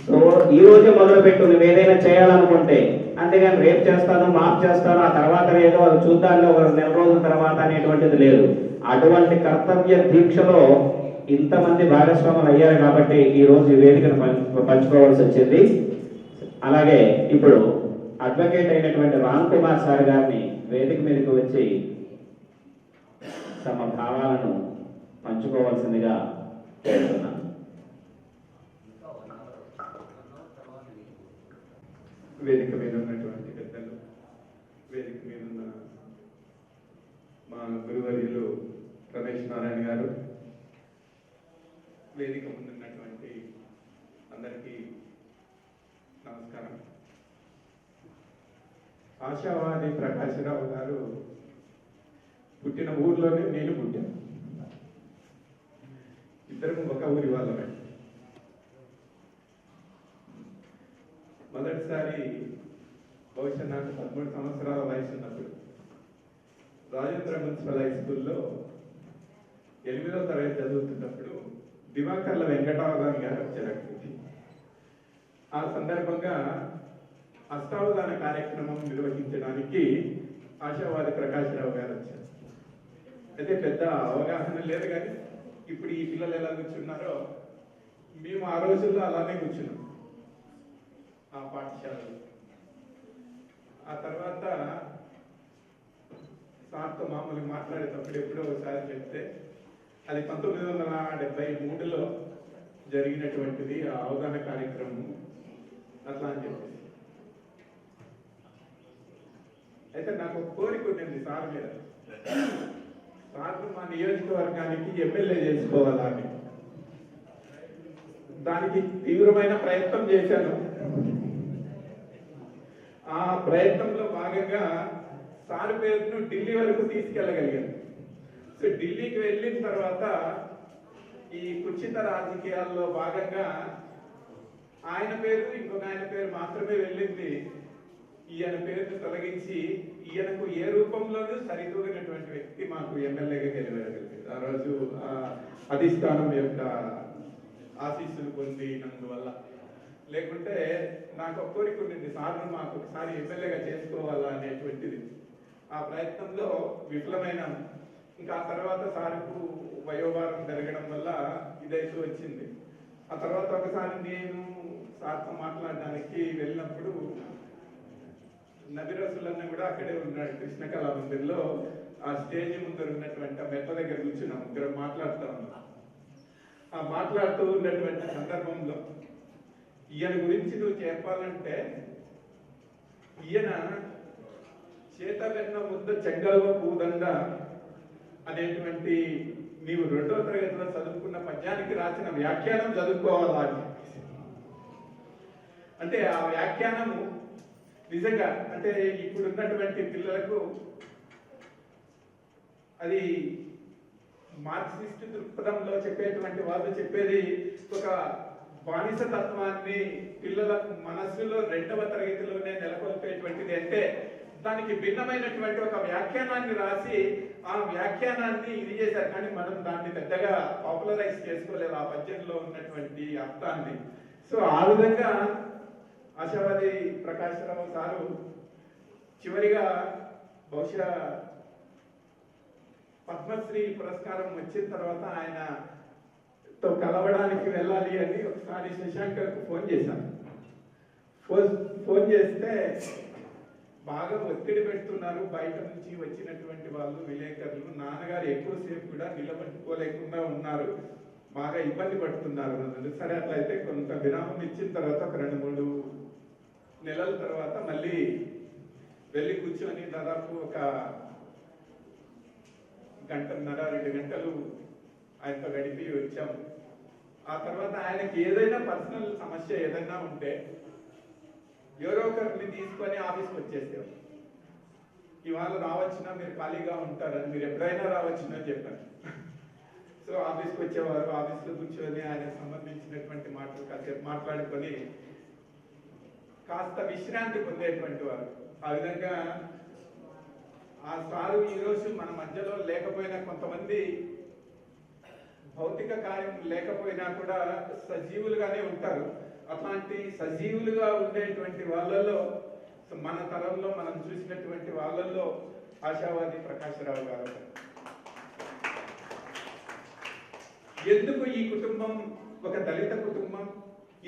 B: సో ఈ రోజు మొదలుపెట్టు నువ్వు ఏదైనా చేయాలనుకుంటే, అంతేగాని రేపు చేస్తాను మాపు చేస్తాను ఆ తర్వాత ఏదో అది చూద్దాంలో ఒక 1 నెల రోజుల తర్వాత అనేటువంటిది లేదు. అటువంటి కర్తవ్య దీక్షలో ఇంతమంది భాగస్వాములు అయ్యారు కాబట్టి ఈ రోజు ఈ వేదికను పంచుకోవాల్సి వచ్చింది. అలాగే ఇప్పుడు అడ్వకేట్ అయినటువంటి రామ్ కుమార్ సార్ గారిని వేదిక మీదకి వచ్చి తమ భావాలను పంచుకోవాల్సిందిగా కోరుతున్నాను.
F: వేదిక మీద ఉన్నటువంటి పెద్దలు, వేదిక మీద ఉన్న మా గురువర్యులు రమేష్ నారాయణ గారు, వేదిక ముందున్నటువంటి అందరికీ నమస్కారం. ఆశావాది ప్రకాశరావు గారు పుట్టిన ఊర్లోనే నేను పుట్టాను. ఇద్దరం ఒక ఊరి వాళ్ళమే. మొదటిసారి బహుశా నాకు 13 సంవత్సరాల వయసు ఉన్నప్పుడు రాజేంద్ర మున్సిపల్ హై స్కూల్లో 8వ తరగతి చదువుతున్నప్పుడు దివాకర్ల వెంకటావధాని గారు వచ్చారు అక్కడికి. ఆ సందర్భంగా అష్టావధాన కార్యక్రమం నిర్వహించడానికి ఆశావాది ప్రకాశరావు గారు వచ్చారు. అయితే పెద్ద అవగాహన లేదు, కానీ ఇప్పుడు ఈ పిల్లలు ఎలా కూర్చున్నారో మేము ఆ రోజుల్లో అలానే కూర్చున్నాం ఆ పాఠశాలలో. ఆ తర్వాత సార్తో మామూలుగా మాట్లాడేటప్పుడు ఎప్పుడో ఒకసారి చెప్తే అది 1973లో జరిగినటువంటిది ఆ అవగాహన కార్యక్రమం అట్లా అని చెప్పేసి. అయితే నాకు ఒక కోరిక ఉంటుంది సార్ మీద, సార్ను మా నియోజకవర్గానికి ఎమ్మెల్యే చేసుకోవాలా అని. దానికి తీవ్రమైన ప్రయత్నం చేశాను. ఆ ప్రయత్నంలో భాగంగా సార్ పేరును ఢిల్లీ వరకు తీసుకెళ్ళగలిగాను. సో ఢిల్లీకి వెళ్ళిన తర్వాత ఈ కుచిత రాజకీయాల్లో భాగంగా ఆయన పేరు ఇంకొక ఆయన పేరు మాత్రమే వెళ్ళింది. ఈయన పేరును తొలగించి ఈయనకు ఏ రూపంలోనూ సరితూగినటువంటి వ్యక్తి మాకు ఎమ్మెల్యేగా గెలవగలిగింది. ఆ రోజు అధిష్టానం యొక్క ఆశీస్సులు పొందినందువల్ల. లేకుంటే నాకు ఒక కోరిక ఉండింది, సార్ను మాకు ఒకసారి ఎమ్మెల్యేగా చేసుకోవాలా అనేటువంటిది. ఆ ప్రయత్నంలో విఫలమైనాం. ఇంకా ఆ తర్వాత సార్కు వయోభారం పెరగడం వల్ల ఇదైతే వచ్చింది. ఆ తర్వాత ఒకసారి నేను సార్తో మాట్లాడడానికి వెళ్ళినప్పుడు నబిరసులన్న కూడా అక్కడే ఉన్నాడు కృష్ణ కళా మందిర్లో. ఆ స్టేజ్ ముందర ఉన్నటువంటి ఆ మెట్ల దగ్గర కూర్చున్నాం, ముగ్గురం మాట్లాడుతూ ఉన్నాం. ఆ మాట్లాడుతూ ఉన్నటువంటి సందర్భంలో ఈయన గురించి నువ్వు చెప్పాలంటే ఈయన చేత వెన్న ముద్ద చెంగల్వ పూదండ అనేటువంటి నీవు 2వ తరగతిలో చదువుకున్న పద్యానికి రాసిన వ్యాఖ్యానం చదువుకోవాలా అని. అంటే ఆ వ్యాఖ్యానము నిజంగా అంటే ఇప్పుడు ఉన్నటువంటి పిల్లలకు అది మార్క్సిస్ట్ దృక్పథంలో చెప్పేటువంటి వాళ్ళు చెప్పేది ఒక బానిస తత్వాన్ని పిల్లల మనస్సులో 2వ తరగతిలోనే నెలకొల్పేటువంటిది. అంటే దానికి భిన్నమైనటువంటి ఒక వ్యాఖ్యానాన్ని రాసి ఆ వ్యాఖ్యానాన్ని ఇది చేశారు. కానీ మనం దాన్ని పెద్దగా పాపులరైజ్ చేసుకోలేదు ఆ పద్యంలో ఉన్నటువంటి అర్థాన్ని. సో ఆ విధంగా ఆశావాది ప్రకాశరావు సారు చివరిగా బహుశా పద్మశ్రీ పురస్కారం వచ్చిన తర్వాత ఆయనతో కలవడానికి వెళ్ళాలి అని ఒకసారి శశాంకర్కు ఫోన్ చేశాను. ఫోన్ చేస్తే బాగా ఒత్తిడి పెడుతున్నారు బయట నుంచి వచ్చినటువంటి వాళ్ళు విలేకరులు. నాన్నగారు ఎక్కువసేపు కూడా నిలబెట్టుకోలేకుండా ఉన్నారు, బాగా ఇబ్బంది పడుతున్నారు. సరే అట్లయితే కొంత విరామం ఇచ్చిన తర్వాత ఒక 2-3 నెలల తర్వాత మళ్ళీ వెళ్ళి కూర్చొని దాదాపు ఒక 1.5-2 గంటలు ఆయనతో గడిపి వచ్చాము. ఆ తర్వాత ఆయనకి ఏదైనా పర్సనల్ సమస్య ఏదైనా ఉంటే ఎవరో ఒకరిని తీసుకొని ఆఫీస్కి వచ్చేసాం. ఇవాళ రావచ్చునా, మీరు ఖాళీగా ఉంటారని, మీరు ఎప్పుడైనా రావచ్చునా చెప్పారు. సో ఆఫీస్కి వచ్చేవారు, ఆఫీస్లో కూర్చొని ఆయనకు సంబంధించినటువంటి మాటలు కాసేపు మాట్లాడుకొని కాస్త విశ్రాంతి పొందేటువంటి వారు. ఆ విధంగా ఆ సారు ఈరోజు మన మధ్యలో లేకపోయినా, కొంతమంది భౌతిక కార్యం లేకపోయినా కూడా సజీవులుగానే ఉంటారు. అట్లాంటి సజీవులుగా ఉండేటువంటి వాళ్ళల్లో మన తరంలో మనం చూసినటువంటి వాళ్ళల్లో ఆశావాది ప్రకాశరావు గారు. ఎందుకు ఈ కుటుంబం, ఒక దళిత కుటుంబం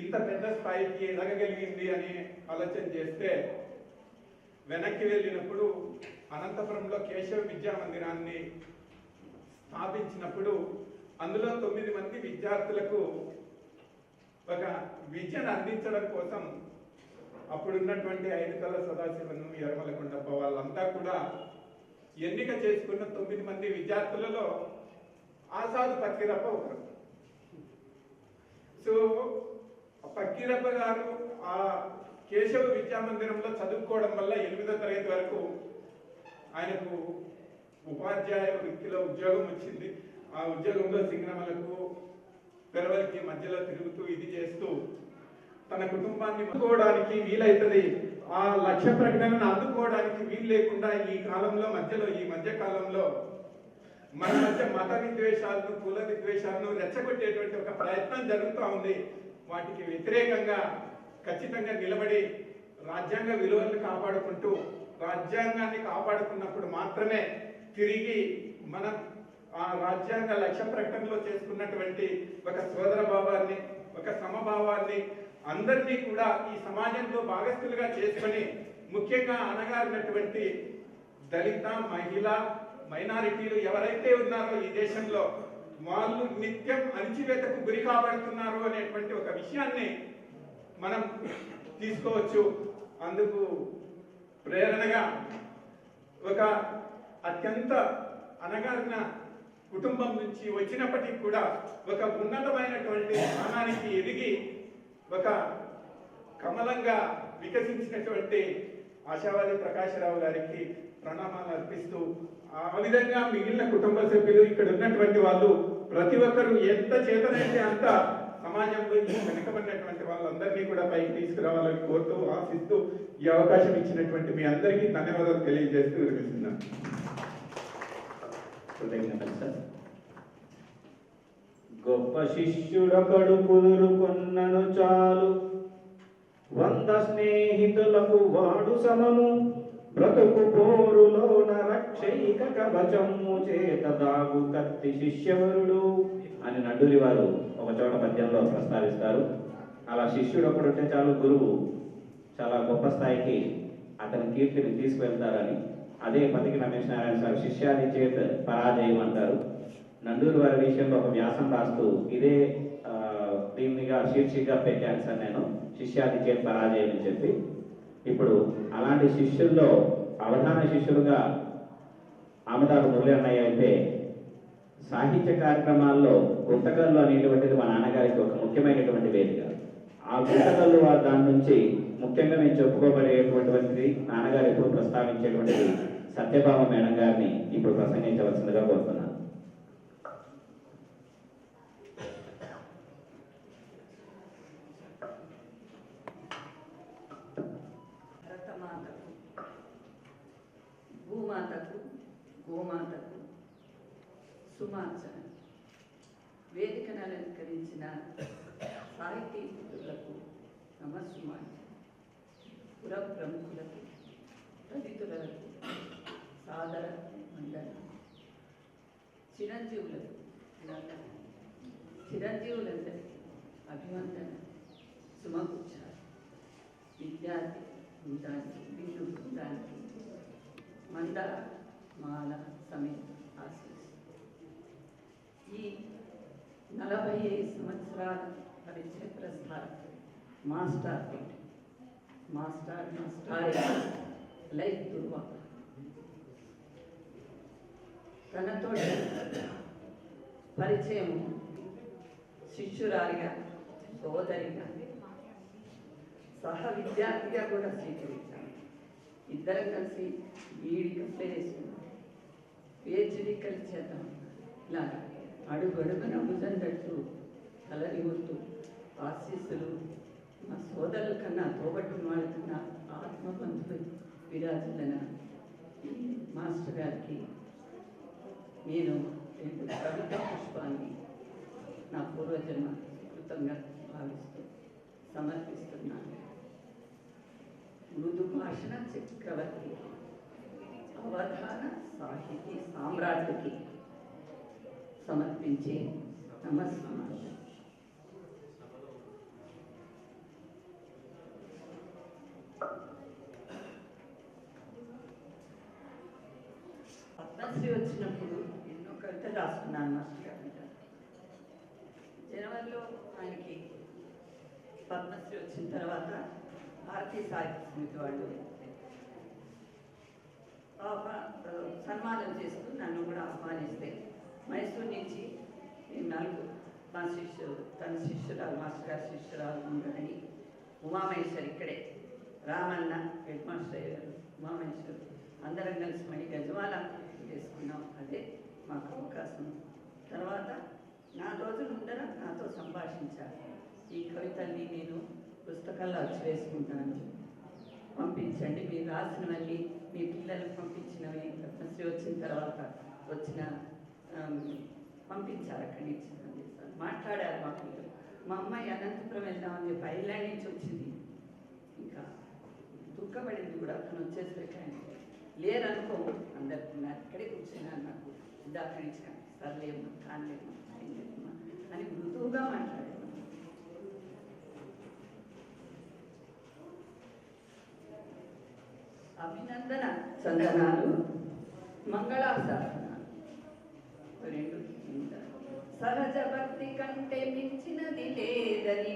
F: ఇంత పెద్ద స్థాయికి ఎదగగలిగింది అని ఆలోచన చేస్తే, వెనక్కి వెళ్ళినప్పుడు అనంతపురంలో కేశవ విద్యా మందిరాన్ని స్థాపించినప్పుడు అందులో 9 మంది విద్యార్థులకు ఒక విద్యను అందించడం కోసం అప్పుడున్నటువంటి ఐదుకల్ల సదాశివను, యరమల కొండప్ప వాళ్ళంతా కూడా ఎన్నిక చేసుకున్న 9 మంది విద్యార్థులలో ఆసాదు పక్కీరప్ప ఒకరు. సో పక్కీరప్ప గారు ఆ కేశవ విద్యా మందిరంలో చదువుకోవడం వల్ల 8వ తరగతి వరకు ఆయనకు ఉపాధ్యాయ వృత్తిలో ఉద్యోగం వచ్చింది. ఆ ఉద్యోగంలో సింగనమలకు పెరవలికి మధ్యలో తిరుగుతూ ఇది చేస్తూ తన కుటుంబాన్ని అందుకోవడానికి వీలైతుంది. ఆ లక్ష్య ప్రకటనను అందుకోవడానికి వీలు లేకుండా ఈ మధ్య కాలంలో మన మధ్య మత విద్వేషాలను, కుల విద్వేషాలను రెచ్చగొట్టేటువంటి ఒక ప్రయత్నం జరుగుతూ ఉంది. వాటికి వ్యతిరేకంగా ఖచ్చితంగా నిలబడి రాజ్యాంగ విలువలను కాపాడుకుంటూ, రాజ్యాంగాన్ని కాపాడుకున్నప్పుడు మాత్రమే తిరిగి మనం ఆ రాజ్యాంగ లక్ష్య ప్రకటనలో చేసుకున్నటువంటి ఒక సోదర భావాన్ని, ఒక సమభావాన్ని అందరినీ కూడా ఈ సమాజంలో భాగస్థులుగా చేసుకొని ముఖ్యంగా అణగారినటువంటి దళిత, మహిళ, మైనారిటీలు ఎవరైతే ఉన్నారో ఈ దేశంలో వాళ్ళు నిత్యం అణచివేతకు గురి కాబడుతున్నారు అనేటువంటి ఒక విషయాన్ని మనం తీసుకోవచ్చు. అందుకు ప్రేరణగా ఒక అత్యంత అణగారిన కుటుంబం నుంచి వచ్చినప్పటికీ కూడా ఒక ఉన్నతమైనటువంటి స్థానానికి ఎదిగి ఒక కమలంగా వికసించినటువంటి ఆశావాది ప్రకాశరావు గారికి ప్రణామాలు అర్పిస్తూ, ఆ విధంగా మిగిలిన కుటుంబ సభ్యులు ఇక్కడ ఉన్నటువంటి వాళ్ళు ప్రతి ఒక్కరూ ఎంత చేతనైతే అంత సమాజంలో ఈ వెనుకబడినటువంటి వాళ్ళందరినీ కూడా పైకి తీసుకురావాలని కోరుతూ, ఆశిస్తూ ఈ అవకాశం ఇచ్చినటువంటి మీ అందరికీ ధన్యవాదాలు తెలియజేస్తూ వినిపిస్తున్నాను.
B: కృతజ్ఞతలు సార్. గొప్ప శిష్యుడొకడు కుదురుకొన్నను చాలు, 100 స్నేహితులకు వాడు సమము, బ్రతుకు పోరులోన రక్షైక కవచము చేత దాగు కత్తి శిష్యవరుడు అని నడ్డూరి వారు ఒక చోట పద్యంలో ప్రస్తావిస్తారు. అలా శిష్యుడు ఒకడుంటే చాలు గురువు చాలా గొప్ప స్థాయికి అతని కీర్తిని తీసుకువెళ్తారని, అదే పతికి రమేష్ నారాయణ సార్ శిష్యాది చేత పరాజయం అంటారు. నందూరి వారి విషయంలో ఒక వ్యాసం రాస్తూ ఇదే దీనిగా శీర్షికగా పెట్టాను సార్ నేను, శిష్యాది చేత పరాజయం అని చెప్పి. ఇప్పుడు అలాంటి శిష్యుల్లో అవధాన శిష్యులుగా ఆమదాలు మురళన్నయ్య అయితే, సాహిత్య కార్యక్రమాల్లో గుంతకల్లు అనేటువంటిది మా నాన్నగారికి ఒక ముఖ్యమైనటువంటి వేదిక. ఆ గుంతకల్లు దాని నుంచి ముఖ్యంగా నేను చెప్పుకోబడేటువంటిది నాన్నగారు ఎప్పుడు ప్రస్తావించేటువంటిది సత్యభామ మేడం గారిని ఇప్పుడు ప్రసంగించవలసిందిగా కోరుతున్నాను.
G: భరతమాతకు, భూమాతకు, గోమాతకు సుమార్చన వేదికను అలంకరించిన సాహితీ మిత్రులకు నమస్సుమాంజలి, పుర ప్రముఖులకు, తదితరులకు సాదర మండలం, చిరంజీవులకు చిరంజీవులందరికీ అభివందన సుమగుచ్చారు. విద్యార్థి బృందానికి, విందు బృందానికి మందర మాల సమేత ఆశీస్. ఈ 45 సంవత్సరాల పరిచయ ప్రస్థానం మాస్టర్ లైఫ్ దుర్వా తనతో పరిచయం శిష్యురాలిగా, సోదరిగా, సహ విద్యార్థిగా కూడా స్వీకరించాను. ఇద్దరం కలిసి బీఈడి కంప్లీట్ చేసుకున్నాం, పిహెచ్డి కలిసి చేద్దాం. ఇలా అడుగడుగున భుజందట్టు కలనిగుతూ ఆశీస్సులు మా సోదరుల కన్నా, తోబట్టిన వాళ్ళ కన్నా ఆత్మబంధువు విరాజులన ఈ మాస్టర్ గారికి నేను 2 కవితా పుష్పాన్ని నా పూర్వజన్మ కృతంగా భావిస్తూ సమర్పిస్తున్నాను. మృదు భాషణ చక్రవర్తి, అవధాన సాహితీ సామ్రాజ్ఞికి సమర్పించే నమస్కారం. పద్మశ్రీ వచ్చినప్పుడు ఎన్నో కవితలు రాసుకున్నాను మాస్టర్ గారి మీద. జనవరిలో ఆయనకి పద్మశ్రీ వచ్చిన తర్వాత భారతీయ సాహిత్య సమితి వాళ్ళు సన్మానం చేస్తూ నన్ను కూడా ఆహ్వానిస్తే, మైసూరు నుంచి మేము 4 మా తన శిష్యురాలు, మాస్టర్ గారి శిష్యురాలు ఉండని ఉమామహేశ్వరి, ఇక్కడే రామన్న హెడ్ మాస్టర్ అయ్యారు, ఉమామహేశ్వరి అందరం కలిసి మళ్ళీ గజమాల చేసుకున్నాం. అదే మాకు అవకాశం. తర్వాత 4 రోజులు ముందర నాతో సంభాషించారు. ఈ కవితల్ని నేను పుస్తకాల్లో వేసుకుంటాను, పంపించండి, మీరు రాసినవన్నీ మీ పిల్లలకు పంపించినవి, పద్మశ్రీ వచ్చిన తర్వాత వచ్చిన పంపించారు. అక్కడి నుంచి మాట్లాడారు మా పిల్లలు. మా అమ్మాయి అనంతపురం వెళ్దామని చెప్పి ఐర్లాండ్ నుంచి వచ్చింది. ఇంకా దుఃఖపడింది కూడా, అతను వచ్చేసరికి ఆయన లేరనుకో అందరికి. అక్కడే కూర్చున్నాను, నాకు అక్కడి నుంచి సర్లేమ్మా కానిలేమ్మా అయిందేమ్మా అని మృదువుగా మాట్లాడాను. అభినందన చందనాలు, మంగళాశాసనాలు రెండు. సహజ భక్తి కంటే మించినది లేదని,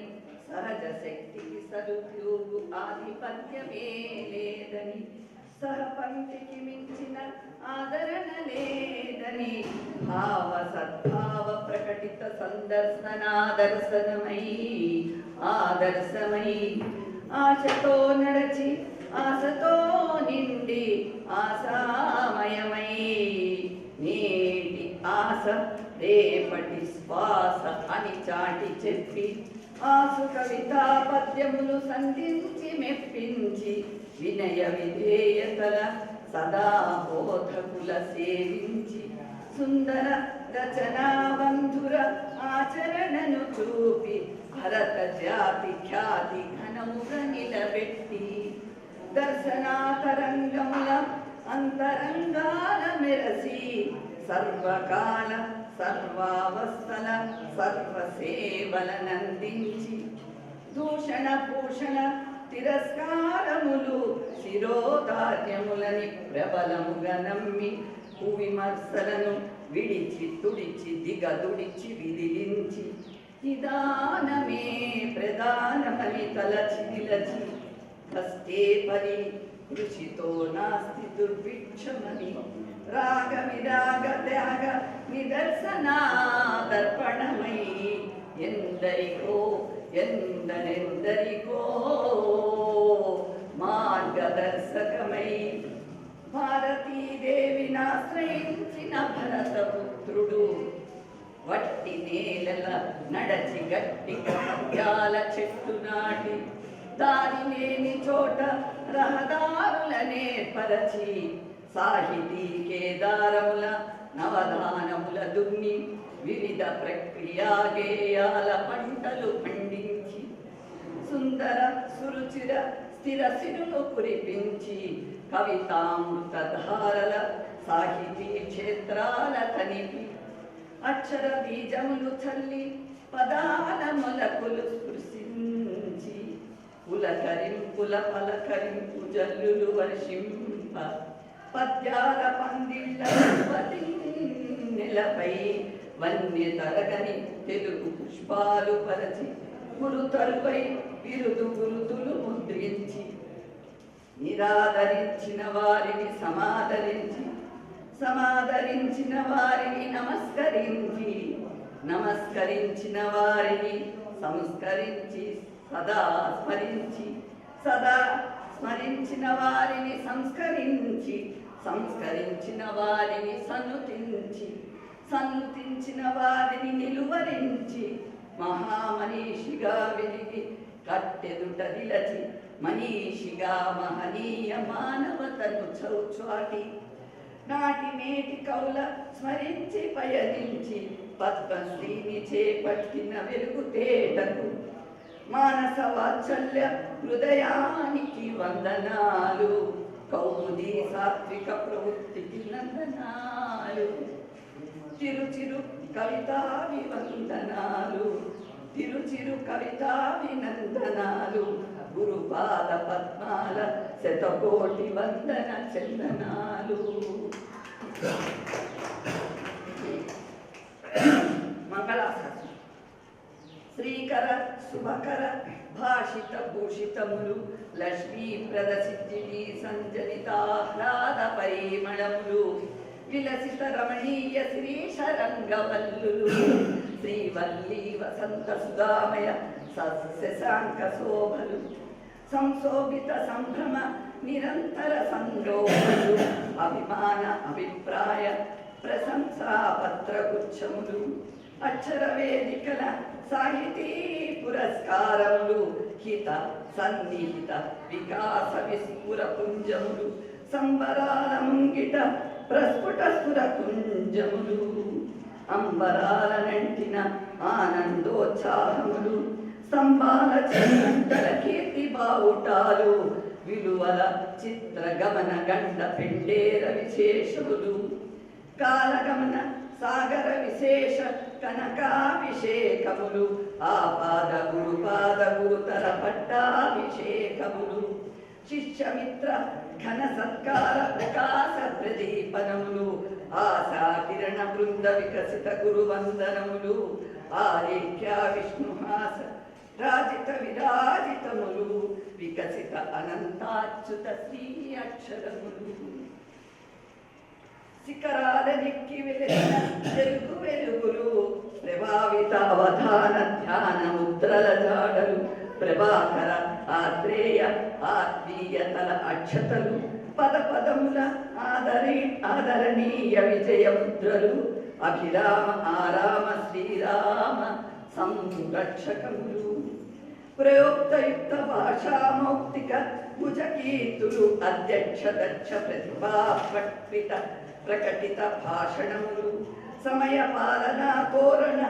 G: సహజ శక్తికి సదుద్యోగు ఆధిపత్యమే లేదని, సహపంక్తికి మించిన ఆదరణ లేదని, భావ సద్భావ ప్రకటిత సందర్శనాదర్శనమై ఆదర్శమై, ఆశతో నడచి ఆశతో నిండి ఆశామయమై, నేటి ఆశ రేపటి శ్వాస అని చాటి చెప్పి, ఆసు కవితా పద్యములు సంధించి మెప్పించి, వినయ విధేయతల సదా బోధకుల సేవించి, సుందర రచనాబంధుర ఆచరణను చూపి, భరత జాతి ఖ్యాతి ఘనముగా నిలబెట్టి, దర్శనాతరంగముల అంతరంగాల మెరసి, సర్వకాల సర్వావస్థల సర్వసేవలనందించి, దూషణ భూషణ తిరస్కారములు శిరోధార్యములని ప్రబలముగా నమ్మి, విమర్శలను విడిచి తుడిచి దిగదుడిచి విదిలించి, నిదానమే ప్రధానమని తలచి నిలచి, కష్టే పరి కృషితో నాస్తి దుర్భిక్షమని, రాగ విరాగ త్యాగ నిదర్శనాదర్పణమై, ఎందరికో ఎందరెందరికో మార్గదర్శకమై, భారతీదేవినాశ్రయించిన భరతపుత్రుడు, వట్టి నేలల నడచి గట్టిగా పద్యాల చెట్టు నాటి, దారి లేని చోట రహదారులనే పరచి, సాహితీ కేదారముల నవధానముల దున్ని, వివిధ ప్రక్రియా గేయాల పంటలు పండించి, సుందర సురుచిర స్థిర సిరులు కురిపించి, కవితామృతధారల సాహితీ క్షేత్రాల తనిపి, అక్షర బీజములు చల్లి పదాల మొలకులు స్పృశించి, పులకరింపుల పలకరింపు జల్లులు వర్షింప, పద్యాల పందిళ్ళ నెలపై వన్య తరగని తెలుగు పుష్పాలు పరచి, గురుతరుపై బిరుదు గురుతులు ముద్రించి, నిరాదరించిన వారిని సమాదరించి, సమాదరించిన వారిని నమస్కరించి, నమస్కరించిన వారిని సంస్కరించి, సదా స్మరించి, సదా స్మరించిన వారిని సంస్కరించి, సంస్కరించిన వారిని సన్నుతించి, సన్నుతించిన వారిని నిలువరించి, మహామనీషిగా వెలిగి కట్టెదుట నిలచి, మనీషిగా మహనీయ మానవతను చౌచాటి, నాటి నేటి కౌల స్మరించి పయనించి, పద్మశ్రీని చేపట్టిన వెలుగుతేటకు, మానస వాత్సల్య హృదయానికి వందనాలు, కౌముది సాత్విక ప్రవృత్తికి నందనాలు, చిరు కవితాభివందనాలు, తిరుచిరు కవితాభినందనాలు, గురుపాద పద్మాల శతకోటి వందన చందనాలు. మంగళాశాసనం. శ్రీకర శుభకర భాషిత భూషితములు, లక్ష్మీ ప్రదసిద్ధిని సంజనితాహ్లాద పరిమళములు, విలసిత రమణీయ శ్రీశరంగవల్లులు, శ్రీవల్లీ వసంత సుధామయ సస్యశాంక శోభలు, సంశోభిత సంభ్రమ నిరంతర సంలోభలు, అభిమాన అభిప్రాయ ప్రశంసా పత్రగుచ్ఛములు, అక్షర వేదికల సాహితీ పురస్కారములు, హిత సన్నిహిత వికాస విస్ఫుర పుంజములు, సంబరాల ముంగిట ప్రస్ఫుట స్ఫుర కుంజములు, అంబరాల నంటిన ఆనందోత్సాహములు, స్తంభాల చిన్నంతల కీర్తి బావుటాలు, విలువల చిత్రగమన గండ పెండేర విశేషములు, కాలగమన సాగర విశేష కనకాభిషేకములు ఆపాద గురుపాద గురుతర పట్టాభిషేకములు శిష్యమిత్ర ఘన సత్కార ప్రకాశ ప్రదీపనములు ఆశా కిరణ బృంద వికసిత గురువందనములు ఆరేఖ్య విష్ణుహాస రాజిత విరాజితములు వికసిత అనంతాచ్యుత శ్రీ అక్షరములు శిఖరాలనెక్కి వెలిసిన తెలుగు వెలుగులు ప్రభావిత అవధాన ధ్యాన ముద్రల జాడలు ప్రభాకర ఆత్రేయ ఆత్మీయతల అక్షతలు పద పదముల ఆదరణీయ విజయ ముద్రలు అభిరామ ఆరామ శ్రీరామ సంరక్షకములు ప్రయోక్తయుక్త భాషామౌక్తిక భుజకీర్తులు అధ్యక్ష దక్ష ప్రతిభా ప్రకటిత భాషణములు సమయ పాలన తోరణ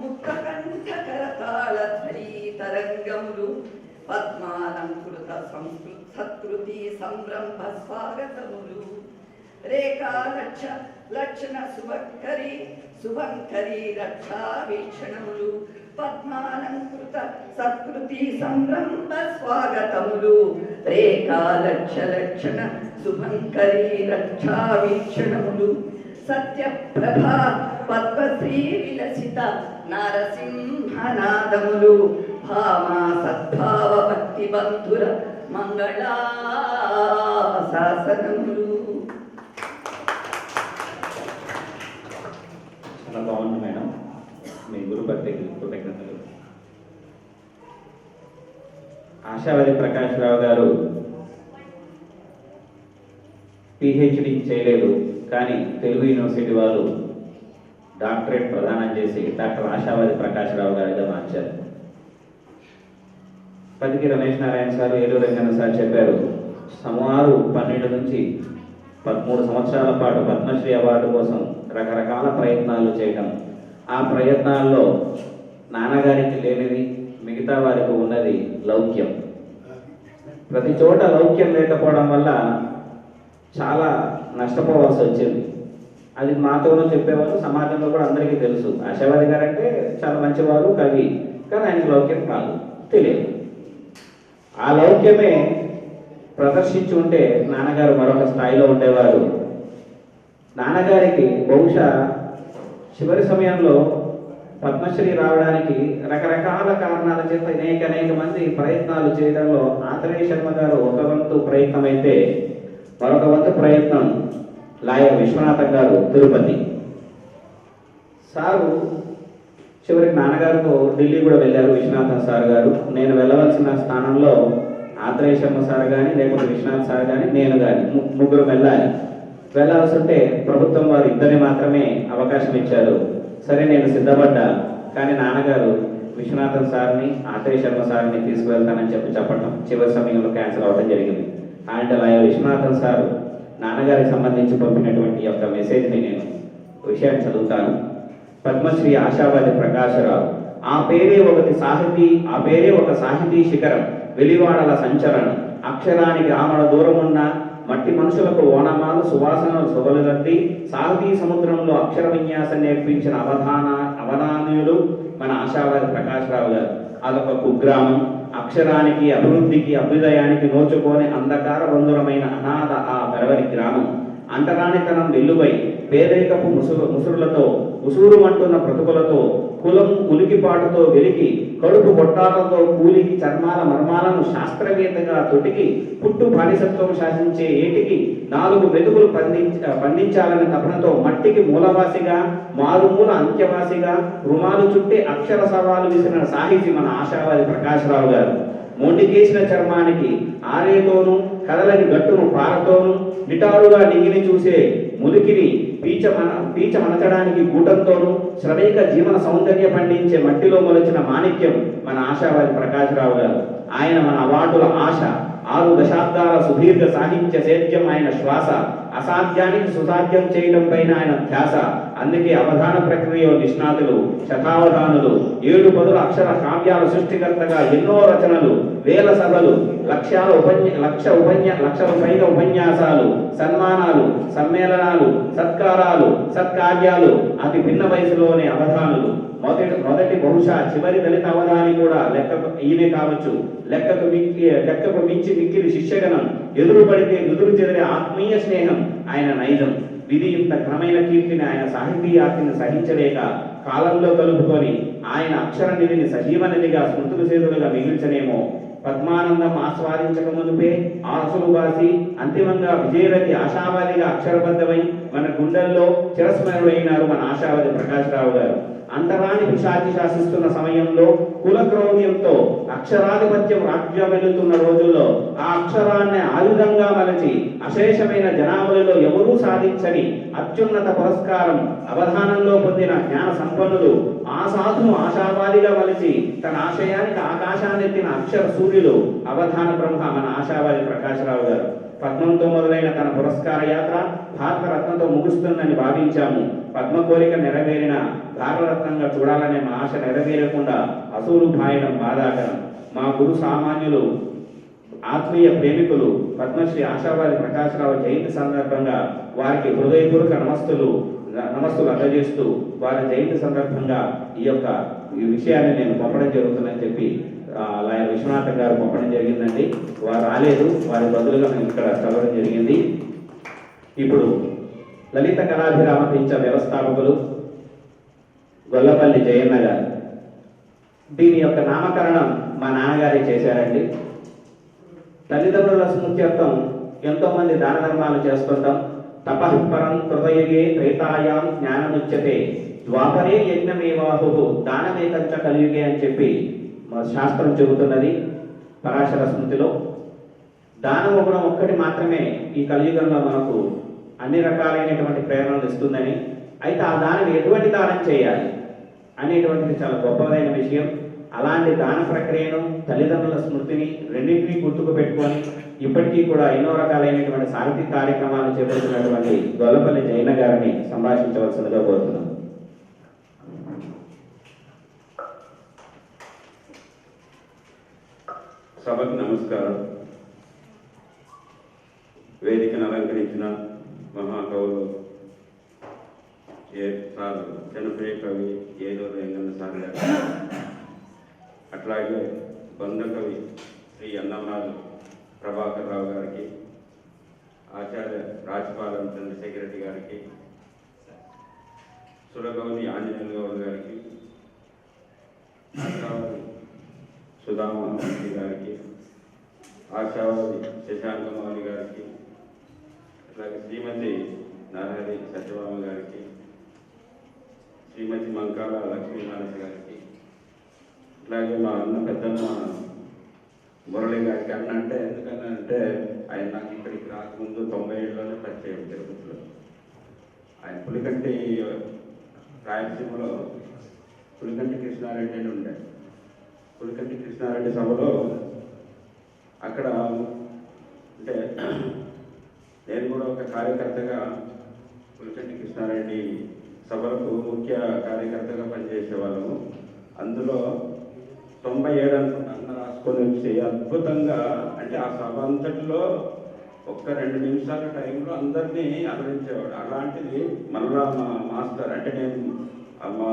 G: ముక్తకంఠ కరతాళ ధ్వని తరంగములు పద్మాలంకృత సత్కృతి సంరంభ స్వాగతములు రేఖా లక్షణ శుభంకరి రక్షా వీక్షణములు పద్మాలంకృత సత్కృతి సంరంభ స్వాగతములు రేఖా లక్షణ శుభంకరి రక్షా వీక్షణములు సత్యప్రభా పద్మశ్రీ విలసిత నారసింహనాదములు భామా సద్భావ భక్తి బంధుర మంగళాశాసనములు.
B: చాలా బాగుంది మేడం, మీ గురు భక్తికి కృతజ్ఞతలు. ఆశావతి ప్రకాష్ రావు గారు పిహెచ్డి చేయలేదు, కానీ తెలుగు యూనివర్సిటీ వాళ్ళు డాక్టరేట్ ప్రదానం చేసి డాక్టర్ ఆశావతి ప్రకాష్ రావు గారిగా మార్చారు. పదికి రమేష్ నారాయణ సార్, ఏలూరు రంగన్న సార్ చెప్పారు, సుమారు 12 నుంచి 13 సంవత్సరాల పాటు పద్మశ్రీ అవార్డు కోసం రకరకాల ప్రయత్నాలు చేయటం. ఆ ప్రయత్నాల్లో నాన్నగారికి లేనిది మిగతా వారికి ఉన్నది లౌక్యం. ప్రతి చోట లౌక్యం లేకపోవడం వల్ల చాలా నష్టపోవాల్సి వచ్చింది. అది మాతోనూ చెప్పేవారు, సమాజంలో కూడా అందరికీ తెలుసు. ఆశావాది గారు అంటే చాలా మంచివారు, కవి, కానీ ఆయనకు లౌక్యం కాదు, తెలియదు. ఆ లౌక్యమే ప్రదర్శించి ఉంటే నాన్నగారు మరొక స్థాయిలో ఉండేవారు. నాన్నగారికి బహుశా చివరి సమయంలో పద్మశ్రీ రావడానికి రకరకాల కారణాల చేత అనేక మంది ప్రయత్నాలు చేయడంలో ఆత్రేయ శర్మ గారు ఒక వంతు ప్రయత్నం అయితే, మరొక వంతు ప్రయత్నం లాయర్ విశ్వనాథన్ గారు తిరుపతి. సారు చివరికి నాన్నగారితో ఢిల్లీ కూడా వెళ్ళారు విశ్వనాథన్ సార్ గారు. నేను వెళ్ళవలసిన స్థానంలో ఆత్రేయ శర్మ సార్ కానీ లేకపోతే విశ్వనాథ్ సార్ కానీ నేను కానీ ముగ్గురు వెళ్ళాల్సి ఉంటే ప్రభుత్వం వారు ఇద్దరిని మాత్రమే అవకాశం ఇచ్చారు. సరే నేను సిద్ధపడ్డా, కానీ నాన్నగారు విశ్వనాథన్ సార్ని ఆత్రేయ శర్మ సార్ని తీసుకువెళ్తానని చెప్పడం చివరి సమయంలో క్యాన్సిల్ అవ్వడం జరిగింది. అండ్ లాయర్ విశ్వనాథన్ సార్ నాన్నగారికి సంబంధించి పంపినటువంటి యొక్క మెసేజ్ని నేను విషయాన్ని చదువుతాను. పద్మశ్రీ ఆశావాది ప్రకాశరావు, ఆ పేరే ఒక సాహితీ శిఖరం, వెలివాడల సంచలనం, అక్షరానికి ఆమడ దూరమున్న మట్టి మనుషులకు ఓనమాలు సువాసనలు సొగలుగట్టి సాహితీ సముద్రంలో అక్షర విన్యాసం నేర్పించిన అవధానులు మన ఆశావాది ప్రకాశరావు గారు. అదొక కుగ్రామం, అక్షరానికి అభివృద్ధికి అభ్యుదయానికి నోచుకోని అంధకార బంధురమైన అనాథ ఆ పెరవరి గ్రామం. అంటరానితనం వెల్లువై పేదరికపు ముసురులతో ఉసూరుమంటున్న బ్రతుకులతో కులం ఉలికిపాటుతో వెలికి కడుపు గొట్టాలతో కూలికి చర్మాల మర్మాలను శాస్త్రవేత్తగా తొటికి పుట్టు బానిసత్వం శాసించే ఏటికి 4 మెతుకులు పండించాలనే తపనతో మట్టికి మూలవాసిగా మారుమూల అంత్యవాసిగా రుమాలు చుట్టే అక్షర సవాలు విసిరిన సాహితీ మన ఆశావాది ప్రకాశరావు గారు. మొండికేసిన చర్మానికి ఆరేతోనూ కదలని గట్టును పారతోనూ నిటారుగా నింగిని చూసే ములికిని పీచ మనచడానికి గూటంతోనూ శ్రమైక జీవన సౌందర్య పండించే మట్టిలో మొలిచిన మాణిక్యం మన ఆశావాది ప్రకాశరావు గారు. ఆయన మన అవార్డుల ఆశ. 6 దశాబ్దాల సుదీర్ఘ సాహిత్య సేద్యం ఆయన శ్వాస. అసాధ్యానికి సుసాధ్యం చేయడం పైన ఆయన ధ్యాస. అందుకే అవధాన ప్రక్రియలో నిష్ణాతులు, శతావధానులు, 7 పదుల అక్షర కావ్యాల సృష్టికర్తగా ఎన్నో రచనలు, వేల సభలు, లక్షల పైగా ఉపన్యాసాలు, సన్మానాలు, సమ్మేళనాలు, సత్కారాలు, సత్కార్యాలు, అతి భిన్న వయసులోని అవధానులు, మొదటి బహుశా చివరి దళిత అవధాని కూడా ఈయనే కావచ్చు. లెక్కకు మించి మిక్కిలి శిష్యగణం, ఎదురు పడితే ఎదురు చెదిరే ఆత్మీయ స్నేహం ఆయన నైజం. విధియుక్త క్రమైన కీర్తిని ఆయన సాహితీయార్తిని సహించలేక కాలంలో కలుపుకొని ఆయన అక్షర నిధిని సజీవ నిధిగా స్మృతులు చేతులుగా మిగిల్చనేమో. పద్మానందం ఆస్వాదించక మునుపే ఆసులు బాసి అంతిమంగా విజయరథి ఆశావాదిగా అక్షరబద్ధమై మన గుండెల్లో చిరస్మరణుడైనారు మన ఆశావాది ప్రకాశ్రావు గారు. అంతరాని పిశాచి శాసిస్తున్న సమయంలో కులక్రౌర్యంతో అక్షరాధిపత్యం రాజ్యం వెళుతున్న రోజుల్లో ఆ అక్షరాన్ని ఆయుధంగా మలచి అశేషమైన జనాభాలో ఎవరూ సాధించని అత్యున్నత పురస్కారం అవధానంలో పొందిన జ్ఞాన సంపన్నులు ఆ సాధును ఆశావాదిగా మలిచి తన ఆశయానికి ఆకాశాన్నెత్తిన అక్షర సూర్యులు అవధాన బ్రహ్మ మన ఆశావాది ప్రకాశ్రావు గారు. పద్మంతో మొదలైన తన పురస్కార యాత్ర భారతరత్నంతో ముగుస్తుందని భావించాము. పద్మ కోరిక నెరవేరిన భారతరత్నంగా చూడాలనే మా ఆశ నెరవేరకుండా అసూలు భాయడం బాధాకరం. మా గురు సామాన్యులు ఆత్మీయ ప్రేమికులు పద్మశ్రీ ఆశావాది ప్రకాశ్రావు జయంతి సందర్భంగా వారికి హృదయపూర్వక నమస్తులు అందజేస్తూ వారి జయంతి సందర్భంగా ఈ విషయాన్ని నేను పంపడం జరుగుతుందని చెప్పి లాయర్ విశ్వనాథ్ గారు పంపడం జరిగిందండి. వారు రాలేదు, వారి బదులుగా నేను ఇక్కడ చదవడం జరిగింది. ఇప్పుడు లలిత కళాభిరామ పింఛ వ్యవస్థాపకులు గొల్లపల్లి జయన్న గారు. దీని యొక్క నామకరణం మా నాన్నగారే చేశారండి. తల్లిదండ్రుల స్మృత్యర్థం ఎంతో మంది దాన ధర్మాలు చేస్తుంటాం. తపఃపరం హృదయే త్రేతాయాం జ్ఞానముచ్యతే ద్వాపరే యజ్ఞమేవాహు దానమేకంచ కలియుగే అని చెప్పి మా శాస్త్రం చెబుతున్నది పరాశర స్మృతిలో. దానం ఇవ్వడం ఒక్కటి మాత్రమే ఈ కలియుగంలో మనకు అన్ని రకాలైనటువంటి ప్రేరణలు ఇస్తుందని, అయితే ఆ దానం ఎటువంటి దానం చేయాలి అనేటువంటిది చాలా గొప్పదైన విషయం. అలాంటి దాన ప్రక్రియను తల్లిదండ్రుల స్మృతిని రెండింటినీ గుర్తుకు పెట్టుకొని ఇప్పటికీ కూడా ఎన్నో రకాలైనటువంటి సాహిత్య కార్యక్రమాలు చేపడుతున్నటువంటి గొల్లపల్లి జయన్న గారిని సంభాషించవలసిందిగా కోరుతున్నాను.
H: సభకు నమస్కారం. వేదికను అలంకరించిన మహాకవులు సార్ జనప్రియ కవి ఏలూరు వెంకన్న సార్ గారు, అట్లాగే బంధ కవి శ్రీ అన్నమరాజు ప్రభాకర్ రావు గారికి, ఆచార్య రాజపాలెం చంద్రశేఖర్ రెడ్డి గారికి, సురగౌని ఆంజనేయులు గౌడ్ గారికి, ఆశావాది సుధామూర్తి గారికి, ఆశావాది శశాంకమౌళి గారికి, అట్లాగే శ్రీమతి నరహరి సత్యభామ గారికి, శ్రీమతి మంకాల లక్ష్మీనారాయణ గారికి, అట్లాగే మా అన్న పెద్దమ్మ మురళి గారికి. అన్న అంటే ఎందుకనంటే ఆయన నాకు ఇక్కడికి రాకముందు 90 ఏళ్ళలోనే పరిచయం తిరుపతిలో. ఆయన పులికంటి రాయలసీమలో పులికంటి కృష్ణారెడ్డి అని ఉండే. పులికంటి కృష్ణారెడ్డి సభలో అక్కడ అంటే నేను కూడా ఒక కార్యకర్తగా పులికంటి కృష్ణారెడ్డి సభలకు ముఖ్య కార్యకర్తగా పనిచేసేవాళ్ళము. అందులో 97 అనుకుంటా అన్న రాసుకొని వచ్చి అద్భుతంగా, అంటే ఆ సభ అంతటిలో ఒక్క 2 నిమిషాల టైంలో అందరినీ అలరించేవాడు. అలాంటిది మళ్ళా మా మాస్టర్, అంటే నేను మా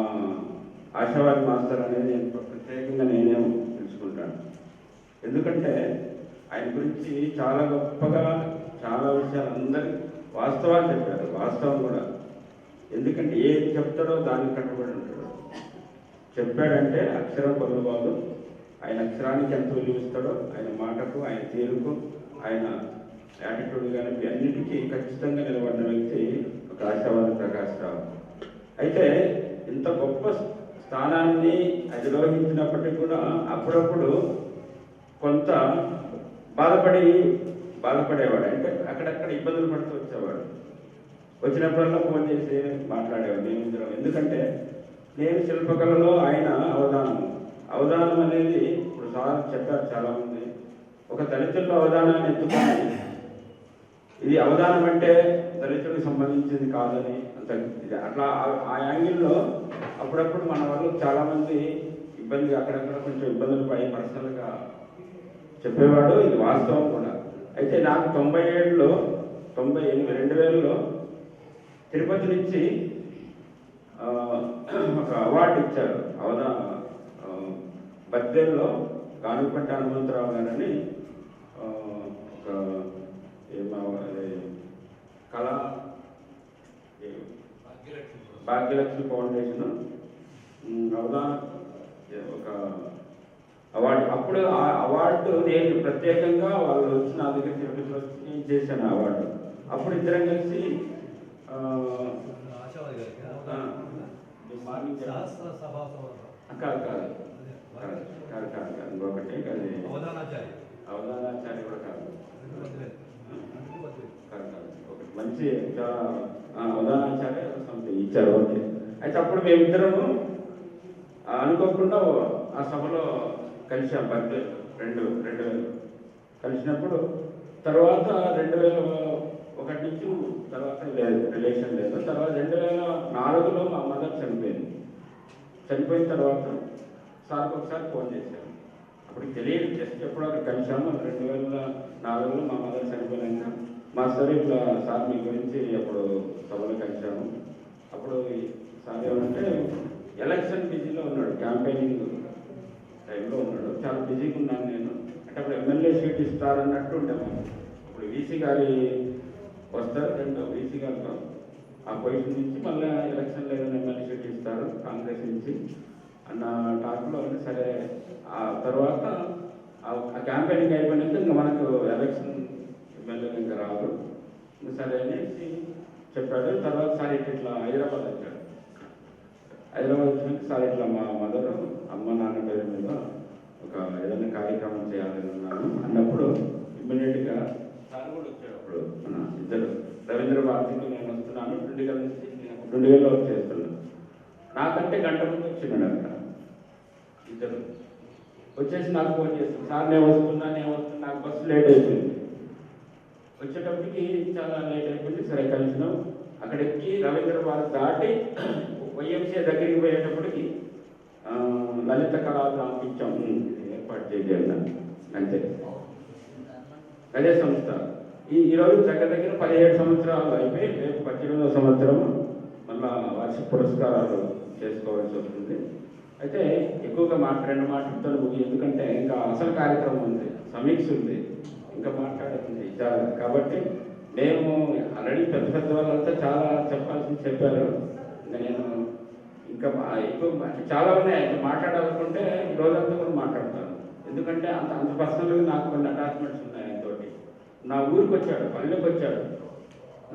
H: ఆశావాది మాస్టర్ అనేది నేను ప్రత్యేకంగా నేనే తెలుసుకుంటాను. ఎందుకంటే ఆయన గురించి చాలా గొప్పగా చాలా విషయాలు అందరి వాస్తవాలు చెప్పారు. వాస్తవం కూడా, ఎందుకంటే ఏది చెప్తాడో దానికి కట్టుబడి ఉంటాడు. చెప్పాడంటే అక్షరం పొందబాదు. ఆయన అక్షరానికి ఎంత విలువిస్తాడో, ఆయన మాటకు, ఆయన తీరుకు, ఆయన యాటిట్యూడ్ కానీ అన్నిటికీ ఖచ్చితంగా నిలబడిన వ్యక్తి ఒక ఆశావాది ప్రకాశ్రావు. అయితే ఇంత గొప్ప స్థానాన్ని అధిరోహించినప్పటికీ కూడా అప్పుడప్పుడు కొంత బాధపడేవాడు. అంటే అక్కడక్కడ ఇబ్బందులు పడుతూ వచ్చేవాడు. వచ్చినప్పుడల్లా ఫోన్ చేసి మాట్లాడేవాడు మేమిద్దరం. ఎందుకంటే నేను శిల్పకళలో ఆయన అవధానం అనేది ఇప్పుడు సార్ చెప్పారు చాలామంది, ఒక దళితుల్లో అవధానాన్ని ఎత్తుకొని ఇది అవధానం అంటే దళితులకు సంబంధించింది కాదని అట్లా ఆ యాంగిల్లో అప్పుడప్పుడు మన వాళ్ళు చాలామంది అక్కడక్కడ కొంచెం ఇబ్బందులు పడి పర్సనల్గా చెప్పేవాడు. ఇది వాస్తవం కూడా. అయితే నాకు 2000లో తిరుపతి నుంచి ఒక అవార్డు ఇచ్చారు బద్దెల్లో గానుపంట హనుమంతరావు గారని ఒక కళా భాగ్యలక్ష్మి ఫౌండేషన్ అవగాహన ఒక అవార్డు. అప్పుడు ఆ అవార్డు నేను ప్రత్యేకంగా వాళ్ళు వచ్చి నా దగ్గర తిరుపతిలో చేశాను అవార్డు. అప్పుడు ఇద్దరం కలిసి ఇంకొకటి అది అవధానాచార్య కూడా కాదు, ఒకటి మంచి అవధానాచార్య సంథింగ్ ఇచ్చారు. ఓకే. అయితే అప్పుడు మేమిద్దరము అనుకోకుండా ఆ సభలో కలిసాం. బర్త్డే 2000 కలిసినప్పుడు తర్వాత 2001 నుంచి తర్వాత లేదు, రిలేషన్ లేదు. తర్వాత 2004లో మా మదర్ చనిపోయింది. చనిపోయిన తర్వాత సార్కి ఒకసారి ఫోన్ చేశాను. అప్పుడు తెలియదు, జస్ట్ ఎప్పుడో అక్కడ కలిసాము. 2004లో మా మదర్ చనిపోయినాక మాస్టర్ ఇట్లా సార్ మీ గురించి అప్పుడు సభలో కలిసాము. అప్పుడు సార్ ఏమంటే ఎలక్షన్ బిజీలో ఉన్నాడు, క్యాంపెయినింగ్ టైంలో ఉన్నాడు, చాలా బిజీగా ఉన్నాను నేను అంటే. అప్పుడు ఎమ్మెల్యే సీట్ ఇస్తారన్నట్టు ఉండేవాళ్ళు. ఇప్పుడు వీసీ గారి వస్తారు, వీసీ గారితో ఆ పొజిషన్ నుంచి మళ్ళీ ఎలక్షన్లో ఏదైనా ఎమ్మెల్యే సీట్ ఇస్తారు కాంగ్రెస్ నుంచి అన్న టాక్లో ఉంది. సరే, ఆ తర్వాత ఆ క్యాంపెయినింగ్ అయిపోయినాక ఇంకా మనకు ఎలక్షన్ ఎమ్మెల్యే ఇంకా రాదు, ఇంకా సరే అనేసి చెప్పాడు. తర్వాత సార్ ఇట్లా హైదరాబాద్ వచ్చాడు. హైదరాబాద్ వచ్చినాక సార్ ఇట్లా మా మదర్ అమ్మ నాన్న పేరు మీద ఒక ఏదైనా కార్యక్రమం చేయాలని ఉన్నాను అన్నప్పుడు ఇమ్మీడియట్గా సార్ కూడా వచ్చాడు. అప్పుడు మన ఇద్దరు రవీంద్ర భారతికి నేను వస్తున్నాను, డుండిగల్ నుంచి, డుండిగల్లో వచ్చేస్తున్నాను. నాకంటే గంట ముందు వచ్చినాడు అక్కడ. ఇద్దరు వచ్చేసి నాకు ఫోన్ చేస్తాను, సార్ నేను వస్తున్నా నాకు బస్సు లేట్ అయిపోయింది. వచ్చేటప్పటికి చాలా లేట్ అయిపోయింది. సరే కలిసినాం. అక్కడ ఎక్కి రవీంద్ర భారతి దాటి వైఎంసీ దగ్గరికి పోయేటప్పటికి లలిత కళాగ్రామం ఇచ్చాం, ఏర్పాటు చేయాలి అంతే. అదే సంస్థ ఈరోజు దగ్గర 17 సంవత్సరాలు అయిపోయి రేపు 18వ సంవత్సరం మళ్ళా వార్షిక పురస్కారాలు చేసుకోవాల్సి వస్తుంది. అయితే ఎక్కువగా రెండు మాటలతో ముగి, ఎందుకంటే ఇంకా అసలు కార్యక్రమం ఉంది, సమీక్ష ఉంది, ఇంకా మాట్లాడుతుంది చాలా. కాబట్టి మేము ఆల్రెడీ పెద్ద వాళ్ళంతా చాలా చెప్పాల్సింది చెప్పారు. నేను ఇంకా ఎక్కువ చాలా ఉన్నాయి ఇంకా మాట్లాడాలనుకుంటే ఈ రోజంతా కూడా మాట్లాడతాను. ఎందుకంటే అంత పర్సనల్గా నాకు కొన్ని అటాచ్మెంట్స్ ఉన్నాయి ఆయనతోటి. నా ఊరికి వచ్చాడు, పల్లెకి వచ్చాడు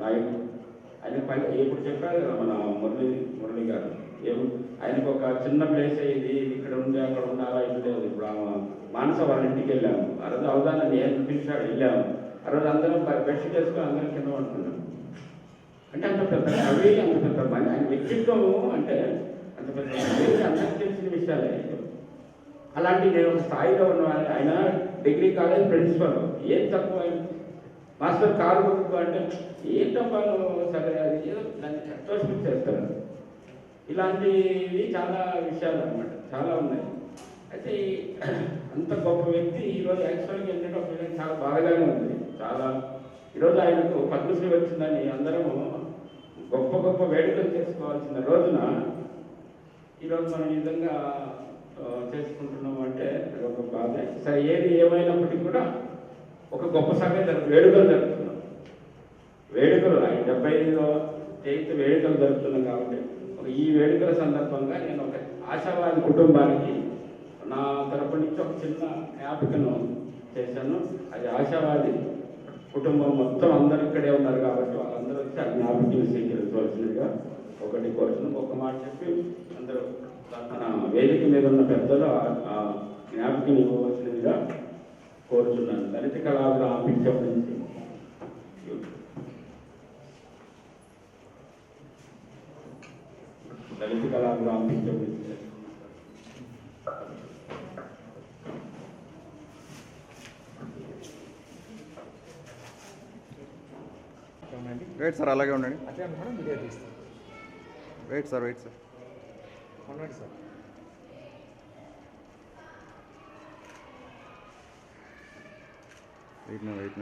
H: నాయకుడు. ఆయన పల్లె ఇప్పుడు చెప్పారు కదా మన మురళి గారు, ఆయనకు ఒక చిన్న ప్లేస్ అయ్యింది, ఇక్కడ ఉంది అక్కడ ఉంది అలా ఇల్లు లేదు. ఇప్పుడు మానస వాళ్ళ ఇంటికి వెళ్ళాము, ఆ రోజు అవగాహన నేను పిలిచాడు, వెళ్ళాము. ఆ రోజు అందరం బెడ్షీట్ వేసుకొని అందరం కింద పడుతున్నాం. అంటే అంత పెద్ద కవి, అంత పెద్ద మంది, ఆయన వ్యక్తిత్వము అంటే అంత పెద్ద అందరికి తెలిసిన విషయాలే. అలాంటి నేను ఒక స్థాయిలో ఉన్న ఆయన డిగ్రీ కాలేజ్ ప్రిన్సిపల్, ఏం తక్కువ మాస్టర్ కారు కొనుక్కో అంటే ఏం తప్పను, సరే అది ఏదో దాన్ని సంతోషం చేస్తారు. ఇలాంటివి చాలా విషయాలు అన్నమాట, చాలా ఉన్నాయి. అయితే అంత గొప్ప వ్యక్తి ఈరోజు యాక్చువల్గా ఏంటంటే ఒక చాలా బాధగానే ఉంది. చాలా ఈరోజు ఆయనకు పద్మశ్రీ వచ్చిందని అందరము గొప్ప వేడుకలు చేసుకోవాల్సిన రోజున ఈరోజు మనం ఈ విధంగా చేసుకుంటున్నాం అంటే ఒక బాధ. సరే, ఏది ఏమైనప్పటికీ కూడా ఒక గొప్ప సమయం వేడుకలు జరుపుతున్నాం. వేడుకలు ఆయన 75వ జయంతి వేడుకలు జరుపుతున్నాం. కాబట్టి ఈ వేడుకల సందర్భంగా నేను ఒక ఆశావాది కుటుంబానికి నా తరపు నుంచి ఒక చిన్న జ్ఞాపికను చేశాను. అది ఆశావాది కుటుంబం మొత్తం అందరూ ఇక్కడే ఉన్నారు కాబట్టి వాళ్ళందరూ వచ్చి ఆ జ్ఞాపికను స్వీకరించవలసిందిగా ఒకటి కోరుతున్నాం. ఒక మాట చెప్పి అందరూ మన వేదిక మీద ఉన్న పెద్దలు ఆ జ్ఞాపికను ఇవ్వవలసినదిగా కోరుతున్నాను. లలిత కళాగ్రామం పిక్చర్ నుంచి లలిత కళాగ్రామం పిక్చర్ నుంచి
I: వెయిట్ సార్, అలాగే ఉండండి. వెయిట్ సార్ ఉండండి సార్. వెయిట్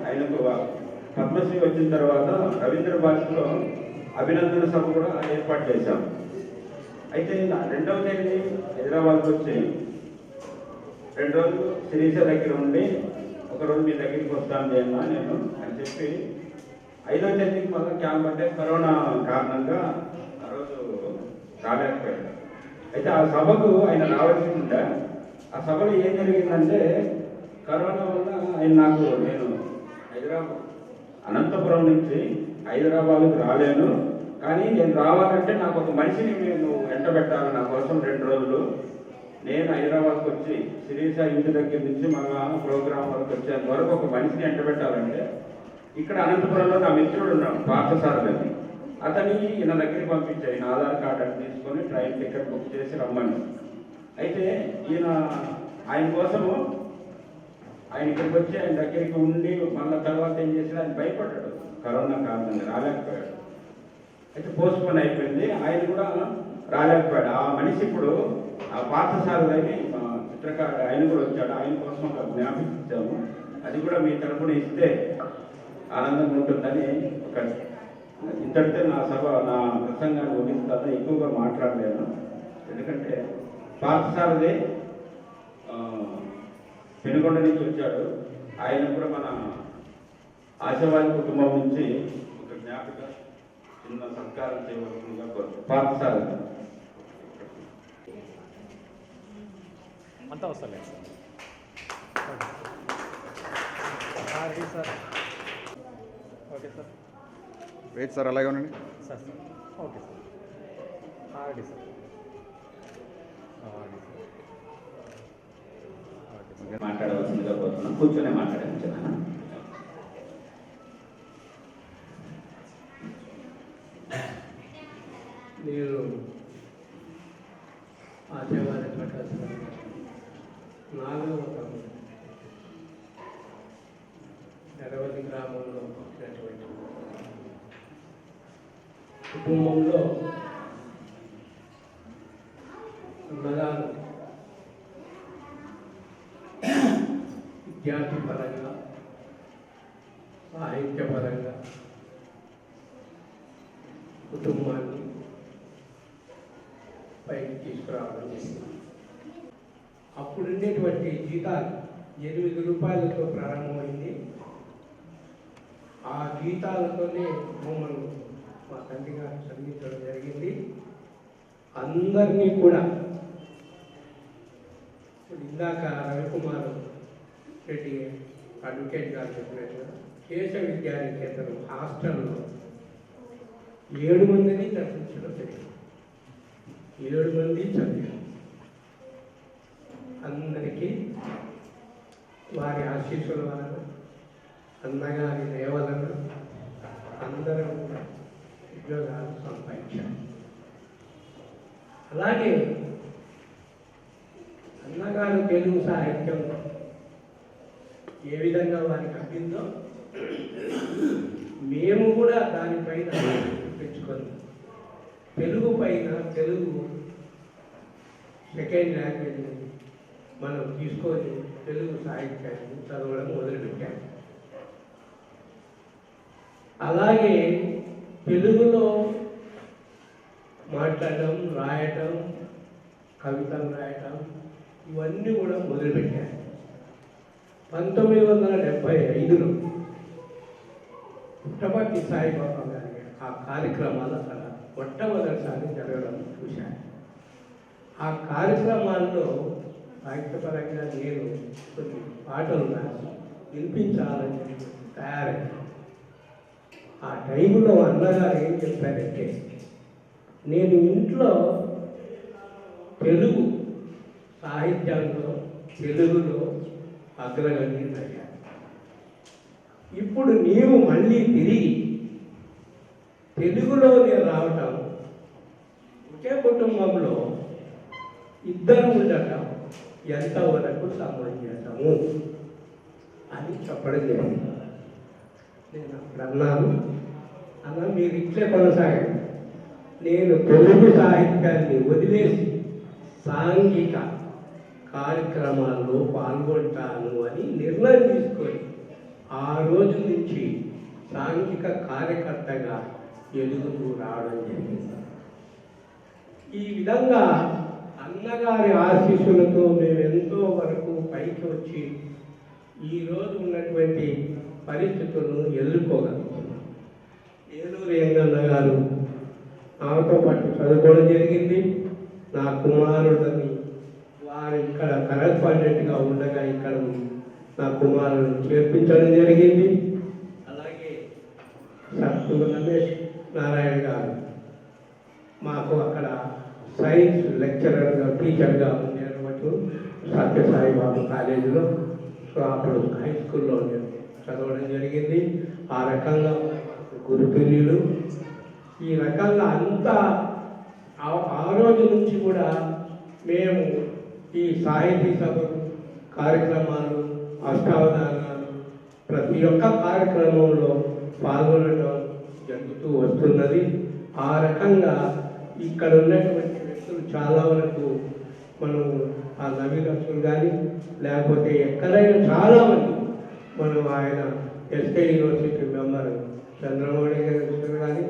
H: ఆయనకు పద్మశ్రీ వచ్చిన తర్వాత రవీంద్ర భాషలో అభినందన సభ కూడా ఏర్పాటు చేశాం. అయితే 2వ తేదీ హైదరాబాద్కి వచ్చి 2 రోజులు శిరీష దగ్గర ఉండి ఒకరోజు మీ దగ్గరికి వస్తాను చేయమ్మా నేను అని చెప్పి 5వ తేదీకి మొదలు క్యాంప్ అంటే కరోనా కారణంగా ఆ రోజు రాలేకపోయాడు. అయితే ఆ సభకు ఆయన రావాల్సి ఉంటే ఆ సభలో ఏం జరిగిందంటే కరోనా వల్ల నేను హైదరాబాద్ అనంతపురం నుంచి హైదరాబాద్కి రాలేను, కానీ నేను రావాలంటే నాకు ఒక మనిషిని నేను వెంట పెట్టాలి నా కోసం 2 రోజులు. నేను హైదరాబాద్కి వచ్చి శిరీష ఇంటి దగ్గర నుంచి మన ప్రోగ్రాం వరకు వచ్చేంత వరకు ఒక మనిషిని వెంట పెట్టాలంటే ఇక్కడ అనంతపురంలో నా మిత్రుడు ఉన్నాడు పార్థసారథి అని, అతన్ని ఈయన దగ్గరికి పంపించాను. ఈయన ఆధార్ కార్డు అని తీసుకొని ట్రైన్ టికెట్ బుక్ చేసి రమ్మని. అయితే ఆయన కోసము ఆయన ఇక్కడికి వచ్చి ఆయన దగ్గరికి ఉండి మళ్ళీ తర్వాత ఏం చేసినా ఆయన భయపడ్డాడు, కరోనా కారణంగా రాలేకపోయాడు. అయితే పోస్ట్ పోన్ అయిపోయింది, ఆయన కూడా రాలేకపోయాడు. ఆ మనిషి ఇప్పుడు ఆ పార్థసారథి చిత్రకారు ఆయన కూడా వచ్చాడు, ఆయన కోసం ఒక జ్ఞాపకం ఇచ్చాము. అది కూడా మీ తరఫున ఇస్తే ఆనందంగా ఉంటుందని ఒక ఇంతటితో నా ప్రసంగాన్ని ముగిస్తాను. ఎక్కువగా మాట్లాడలేను, ఎందుకంటే పార్థసారథి పెనుగొండ నుంచి వచ్చాడు. ఆయన కూడా మన ఆశావాది కుటుంబం నుంచి ఒక జ్ఞాపక చిన్న సత్కారం చేయవలసిందిగా కోరుతున్నాను. పార్థసారథి
J: అంతా వస్తలేదు sir. Okay sir.
I: Wait sir, అలాగే ఉండండి
J: sir. Okay sir. RD sir.
B: మాట్లాడవలసిందిగా కోరుతున్నాం. కూర్చొనే మాట్లాడాను.
C: నేను ఆశావాది ప్రకాశం 4వ తరగతి ఎరవది గ్రామంలో పుట్టినటువంటి కుటుంబంలో అన్నగారు విద్యార్థిపరంగా సాహిత్యపరంగా కుటుంబాన్ని పైకి తీసుకురావడం జరిగింది. అప్పుడుండేటువంటి జీతాలు 8 రూపాయలతో ప్రారంభమైంది. ఆ జీతాలతోనే మమ్మల్ని మా తండ్రి గారు చదివించడం జరిగింది. అందరినీ కూడా ఇందాక రవికుమార్ రెడ్డి అడ్వకేట్ గారు చెప్పినట్టుగా కేశ విద్యానికేతనం హాస్టల్లో 7 మందిని చదివించడం జరిగింది. 7 మంది చదివారు. అందరికీ వారి ఆశీస్సుల వలన అన్నగారి దయ వలన అందరం ఉద్యోగాలు సంపాదించారు. అలాగే అన్నగారు తెలుగు సాహిత్యం ఏ విధంగా వారికి అబ్బిందో మేము కూడా దానిపైన పెంచుకొని తెలుగు పైన తెలుగు సెకండ్ లాంగ్వేజ్ మనం తీసుకొని తెలుగు సాహిత్యాన్ని చదవడం మొదలుపెట్టాము. అలాగే తెలుగులో మాట్లాడటం, రాయటం, కవితలు రాయటం ఇవన్నీ కూడా మొదలుపెట్టారు. 1975లో పుట్టపర్తి సాయిబాబా గారి ఆ కార్యక్రమాలు అక్కడ మొట్టమొదటిసారి జరగడం చూశాను. ఆ కార్యక్రమాల్లో సాహిత్యపరంగా నేను కొన్ని పాటలు రాసి వినిపించాలని తయారయ్యాను. ఆ టైంలో అన్నగారు ఏం చెప్పారంటే, నేను ఇంట్లో తెలుగు సాహిత్యంలో తెలుగులో అగ్రగణ్యం అయ్యాను. ఇప్పుడు నీవు మళ్ళీ తిరిగి తెలుగులోనే రావటం, ఒకే కుటుంబంలో ఇద్దరు ఉండటం ఎంతవరకు సమంజసము అని చెప్పడం జరిగింది. నేను అప్పుడు అన్నాను, అన్న మీరు ఇట్లే కొనసాగండి, నేను తెలుగు సాహిత్యాన్ని వదిలేసి సాంఘిక కార్యక్రమాల్లో పాల్గొంటాను అని నిర్ణయం తీసుకొని
K: ఆ రోజు నుంచి సాంఘిక కార్యకర్తగా ఎదుగుతూ రావడం జరిగింది. ఈ విధంగా అన్నగారి ఆశీస్సులతో మేము ఎంతో వరకు పైకి వచ్చి ఈరోజు ఉన్నటువంటి పరిస్థితులను ఎదుర్కోగలుగుతున్నాం. ఏలూరు యంగన్న గారు నాతో పాటు చదువుకోవడం జరిగింది. నా కుమారుడిని వారు ఇక్కడ కరెస్పాండెంట్గా ఉండగా ఇక్కడ నా కుమారుడిని చేర్పించడం జరిగింది. అలాగే సత్తుల రమేష్ నారాయణ గారు మాకు అక్కడ సైన్స్ లెక్చరర్గా టీచర్గా ఉండేటప్పుడు సత్యసాయి బాబు కాలేజీలో, సో అప్పుడు హై స్కూల్లో చదవడం జరిగింది. ఆ రకంగా గురుతుల్యులు. ఈ రకంగా అంతా ఆ రోజు నుంచి కూడా మేము ఈ సాహితీ సభలు కార్యక్రమాలు అష్టావధానాలు ప్రతి ఒక్క కార్యక్రమంలో పాల్గొనడం జరుగుతూ వస్తున్నది. ఆ రకంగా ఇక్కడ ఉన్నటువంటి వ్యక్తులు చాలా వరకు మనం ఆ నవీనస్తులు కానీ లేకపోతే ఎక్కడైనా చాలామంది మనం ఆయన ఎస్కే యూనివర్సిటీ మెంబర్ చంద్రమౌళి గారు కానీ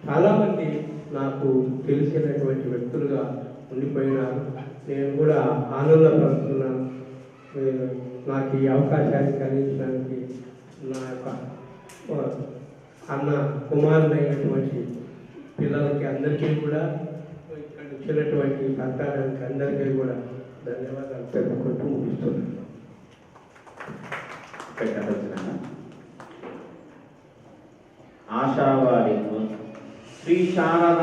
K: చాలామంది నాకు తెలిసినటువంటి వ్యక్తులుగా ఉండిపోయినారు. నేను కూడా ఆనందపడుతున్నాను. నాకు ఈ అవకాశాన్ని కలిగించడానికి నా యొక్క అన్న కుమారుడైనటువంటి పిల్లలకి అందరికీ కూడా ఇక్కడ వచ్చినటువంటి సంతానానికి అందరికీ కూడా ధన్యవాదాలు తెలుపుకుంటూ ముగిస్తున్నాను.
B: ఆశావాది శ్రీ శారద